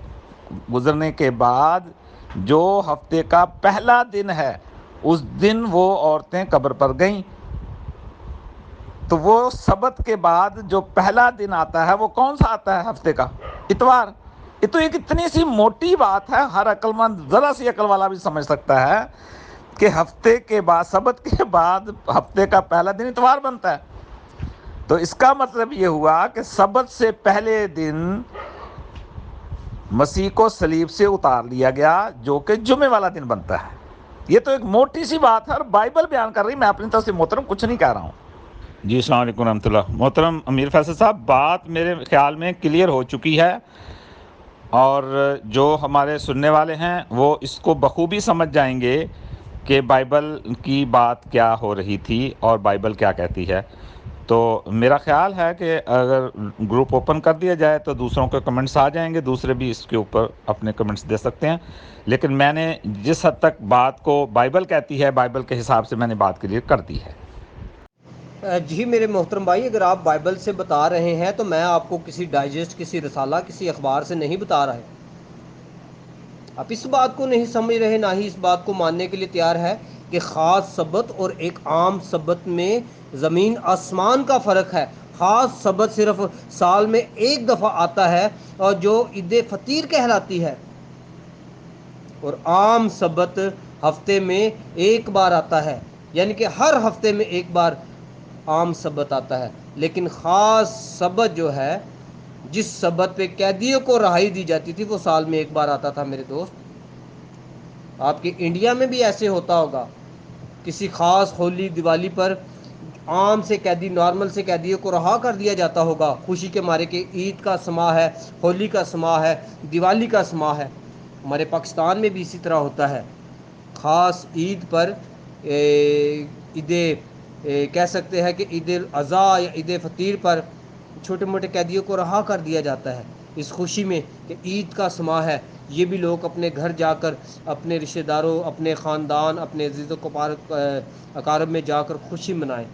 گزرنے کے بعد جو ہفتے کا پہلا دن ہے، اس دن وہ عورتیں قبر پر گئیں، تو وہ سبت کے بعد جو پہلا دن آتا ہے وہ کون سا آتا ہے ہفتے کا؟ اتوار۔ یہ تو ایک اتنی سی موٹی بات ہے، ہر عقل مند، ذرا سی عقل والا بھی سمجھ سکتا ہے کہ ہفتے کے بعد، سبت کے بعد ہفتے کا پہلا دن اتوار بنتا ہے۔ تو اس کا مطلب یہ ہوا کہ سبت سے پہلے دن مسیح کو صلیب سے اتار لیا گیا، جو کہ جمعے والا دن بنتا ہے۔ یہ تو ایک موٹی سی بات ہے، اور بائبل بیان کر رہی، میں اپنی طرف سے محترم کچھ نہیں کہہ رہا ہوں۔ جی السلام علیکم ورحمۃ اللہ۔ محترم امیر فیصل صاحب، بات میرے خیال میں کلیئر ہو چکی ہے، اور جو ہمارے سننے والے ہیں وہ اس کو بخوبی سمجھ جائیں گے کہ بائبل کی بات کیا ہو رہی تھی اور بائبل کیا کہتی ہے۔ تو میرا خیال ہے کہ اگر گروپ اوپن کر دیا جائے تو دوسروں کے کمنٹس آ جائیں گے، دوسرے بھی اس کے اوپر اپنے کمنٹس دے سکتے ہیں، لیکن میں نے جس حد تک بات کو بائبل کہتی ہے، بائبل کے حساب سے میں نے بات کلیئر کر دی ہے۔ جی میرے محترم بھائی، اگر آپ بائبل سے بتا رہے ہیں تو میں آپ کو کسی ڈائجسٹ، کسی رسالہ، کسی اخبار سے نہیں بتا رہا ہے۔ آپ اس بات کو نہیں سمجھ رہے، نہ ہی اس بات کو ماننے کے لیے تیار ہے کہ خاص سبت اور ایک عام سبت میں زمین آسمان کا فرق ہے۔ خاص سبت صرف سال میں ایک دفعہ آتا ہے، اور جو عید فطیر کہلاتی ہے، اور عام سبت ہفتے میں ایک بار آتا ہے، یعنی کہ ہر ہفتے میں ایک بار عام سبت آتا ہے۔ لیکن خاص سبت جو ہے، جس سبت پہ قیدیوں کو رہائی دی جاتی تھی، وہ سال میں ایک بار آتا تھا میرے دوست۔ آپ کے انڈیا میں بھی ایسے ہوتا ہوگا، کسی خاص ہولی دیوالی پر عام سے قیدی، نارمل سے قیدیوں کو رہا کر دیا جاتا ہوگا، خوشی کے مارے کہ عید کا سماں ہے، ہولی کا سماں ہے، دیوالی کا سماں ہے۔ ہمارے پاکستان میں بھی اسی طرح ہوتا ہے، خاص عید پر عید کہہ سکتے ہیں کہ عید الاضحیٰ یا عید فطیر پر چھوٹے موٹے قیدیوں کو رہا کر دیا جاتا ہے اس خوشی میں کہ عید کا سما ہے. یہ بھی لوگ اپنے گھر جا کر اپنے رشتہ داروں، اپنے خاندان، اپنے عزیز و اقارب میں جا کر خوشی منائیں.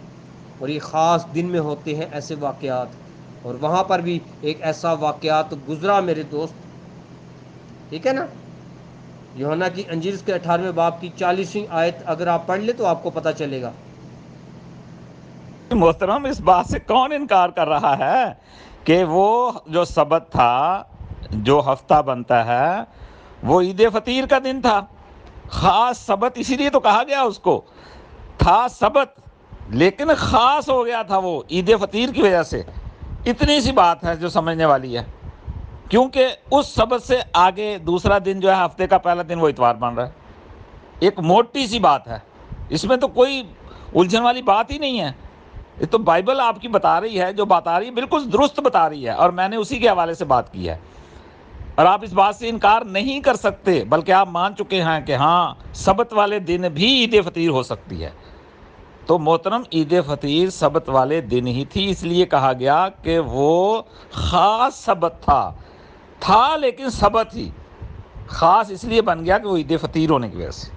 اور یہ خاص دن میں ہوتے ہیں ایسے واقعات. اور وہاں پر بھی ایک ایسا واقعات گزرا میرے دوست، ٹھیک ہے نا. یوحنا کی انجیل کے 18ویں باب کی 40ویں آیت اگر آپ پڑھ لیں تو آپ کو پتہ چلے گا. محترم، اس بات سے کون انکار کر رہا ہے کہ وہ جو سبت تھا، جو ہفتہ بنتا ہے، وہ عید فطیر کا دن تھا. خاص سبت، اسی لیے تو کہا گیا اس کو تھا سبت، لیکن خاص ہو گیا تھا وہ عید فطیر کی وجہ سے. اتنی سی بات ہے جو سمجھنے والی ہے، کیونکہ اس سبت سے آگے دوسرا دن جو ہے ہفتے کا پہلا دن وہ اتوار بن رہا ہے. ایک موٹی سی بات ہے، اس میں تو کوئی الجھن والی بات ہی نہیں ہے. یہ تو بائبل آپ کی بتا رہی ہے، جو بتا رہی ہے بالکل درست بتا رہی ہے، اور میں نے اسی کے حوالے سے بات کی ہے. اور آپ اس بات سے انکار نہیں کر سکتے، بلکہ آپ مان چکے ہیں کہ ہاں سبت والے دن بھی عید فطیر ہو سکتی ہے. تو محترم، عید فطیر سبت والے دن ہی تھی، اس لیے کہا گیا کہ وہ خاص سبت تھا لیکن سبت ہی خاص اس لیے بن گیا کہ وہ عید فطیر ہونے کی وجہ سے.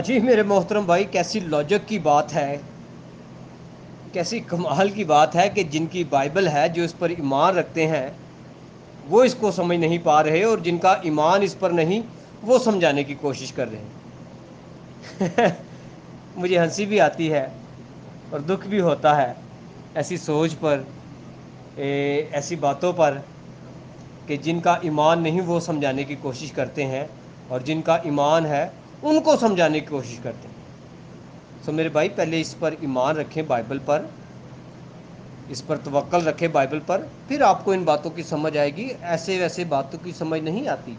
جی میرے محترم بھائی، کیسی لاجک کی بات ہے، کیسی کمال کی بات ہے کہ جن کی بائبل ہے، جو اس پر ایمان رکھتے ہیں، وہ اس کو سمجھ نہیں پا رہے، اور جن کا ایمان اس پر نہیں وہ سمجھانے کی کوشش کر رہے ہیں. مجھے ہنسی بھی آتی ہے اور دکھ بھی ہوتا ہے ایسی سوچ پر، ایسی باتوں پر، کہ جن کا ایمان نہیں وہ سمجھانے کی کوشش کرتے ہیں، اور جن کا ایمان ہے ان کو سمجھانے کی کوشش کرتے ہیں. سو میرے بھائی، پہلے اس پر ایمان رکھیں، بائبل پر، اس پر توکل رکھیں بائبل پر، پھر آپ کو ان باتوں کی سمجھ آئے گی. ایسے ویسے باتوں کی سمجھ نہیں آتی.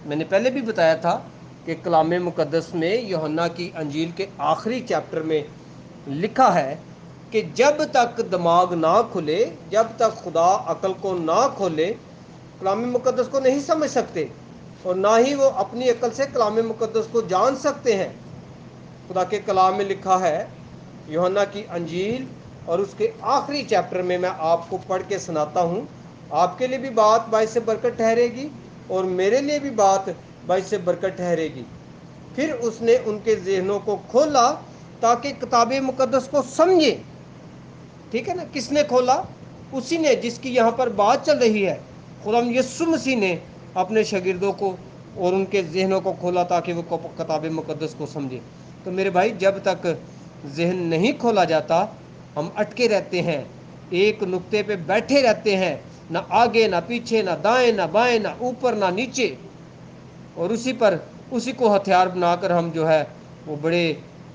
میں نے پہلے بھی بتایا تھا کہ کلام مقدس میں یوحنا کی انجیل کے آخری چیپٹر میں لکھا ہے کہ جب تک دماغ نہ کھلے، جب تک خدا عقل کو نہ کھولے، کلام مقدس کو نہیں سمجھ سکتے، اور نہ ہی وہ اپنی عقل سے کلام مقدس کو جان سکتے ہیں. خدا کے کلام میں لکھا ہے، یوحنا کی انجیل اور اس کے آخری چیپٹر میں آپ کو پڑھ کے سناتا ہوں. آپ کے لیے بھی بات باعث برکت ٹھہرے گی، اور میرے لیے بھی بات باعث برکت ٹھہرے گی. پھر اس نے ان کے ذہنوں کو کھولا تاکہ کتاب مقدس کو سمجھے. ٹھیک ہے نا. کس نے کھولا؟ اسی نے جس کی یہاں پر بات چل رہی ہے. خدا یسوع مسیح نے اپنے شاگردوں کو اور ان کے ذہنوں کو کھولا تاکہ وہ کتاب مقدس کو سمجھے. تو میرے بھائی، جب تک ذہن نہیں کھولا جاتا، ہم اٹکے رہتے ہیں، ایک نقطے پہ بیٹھے رہتے ہیں، نہ آگے نہ پیچھے، نہ دائیں نہ بائیں، نہ اوپر نہ نیچے. اور اسی کو ہتھیار بنا کر ہم جو ہے وہ بڑے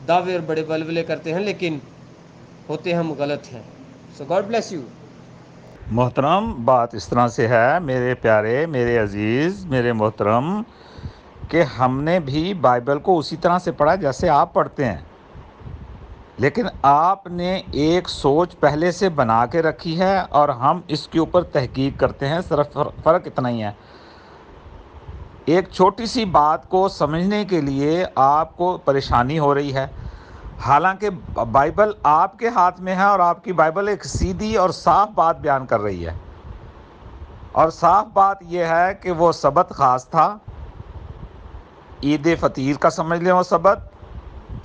دعوے اور بڑے ولولے کرتے ہیں، لیکن ہوتے ہم غلط ہیں. سو گاڈ بلیس یو. محترم، بات اس طرح سے ہے میرے پیارے، میرے عزیز، میرے محترم، کہ ہم نے بھی بائبل کو اسی طرح سے پڑھا جیسے آپ پڑھتے ہیں، لیکن آپ نے ایک سوچ پہلے سے بنا کے رکھی ہے اور ہم اس کے اوپر تحقیق کرتے ہیں. صرف فرق اتنا ہی ہے. ایک چھوٹی سی بات کو سمجھنے کے لیے آپ کو پریشانی ہو رہی ہے، حالانکہ بائبل آپ کے ہاتھ میں ہے، اور آپ کی بائبل ایک سیدھی اور صاف بات بیان کر رہی ہے. اور صاف بات یہ ہے کہ وہ سبت خاص تھا. عید فطیر کا سمجھ لیں وہ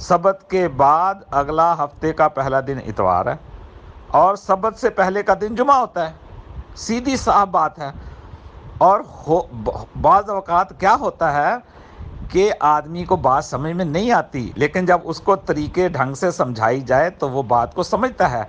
سبت کے بعد اگلا ہفتے کا پہلا دن اتوار ہے، اور سبت سے پہلے کا دن جمعہ ہوتا ہے. سیدھی صاف بات ہے. اور بعض اوقات کیا ہوتا ہے کہ آدمی کو بات سمجھ میں نہیں آتی، لیکن جب اس کو طریقے ڈھنگ سے سمجھائی جائے تو وہ بات کو سمجھتا ہے.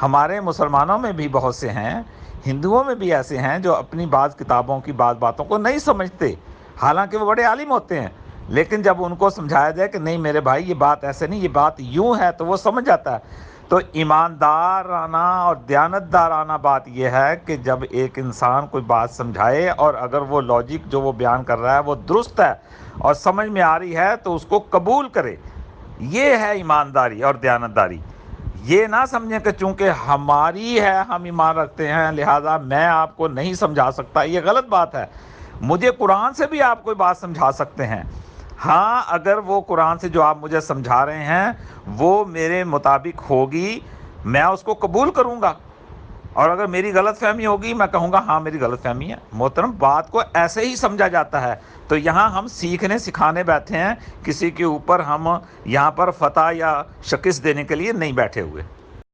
ہمارے مسلمانوں میں بھی بہت سے ہیں، ہندوؤں میں بھی ایسے ہیں جو اپنی بعض کتابوں کی بعض باتوں کو نہیں سمجھتے، حالانکہ وہ بڑے عالم ہوتے ہیں. لیکن جب ان کو سمجھایا جائے کہ نہیں میرے بھائی، یہ بات ایسے نہیں، یہ بات یوں ہے، تو وہ سمجھ جاتا ہے. تو ایماندارانہ اور دیانتدارانہ بات یہ ہے کہ جب ایک انسان کوئی بات سمجھائے، اور اگر وہ لاجک جو وہ بیان کر رہا ہے وہ درست ہے اور سمجھ میں آ رہی ہے، تو اس کو قبول کرے. یہ ہے ایمانداری اور دیانتداری. یہ نہ سمجھیں کہ چونکہ ہماری ہے، ہم ایمان رکھتے ہیں، لہٰذا میں آپ کو نہیں سمجھا سکتا. یہ غلط بات ہے. مجھے قرآن سے بھی آپ کوئی بات سمجھا سکتے ہیں. ہاں، اگر وہ قرآن سے جو آپ مجھے سمجھا رہے ہیں وہ میرے مطابق ہوگی، میں اس کو قبول کروں گا. اور اگر میری غلط فہمی ہوگی میں کہوں گا ہاں میری غلط فہمی ہے۔ محترم، بات کو ایسے ہی سمجھا جاتا ہے۔ تو یہاں ہم سیکھنے سکھانے بیٹھے ہیں، کسی کے اوپر ہم یہاں پر فتح یا شکست دینے کے لیے نہیں بیٹھے ہوئے۔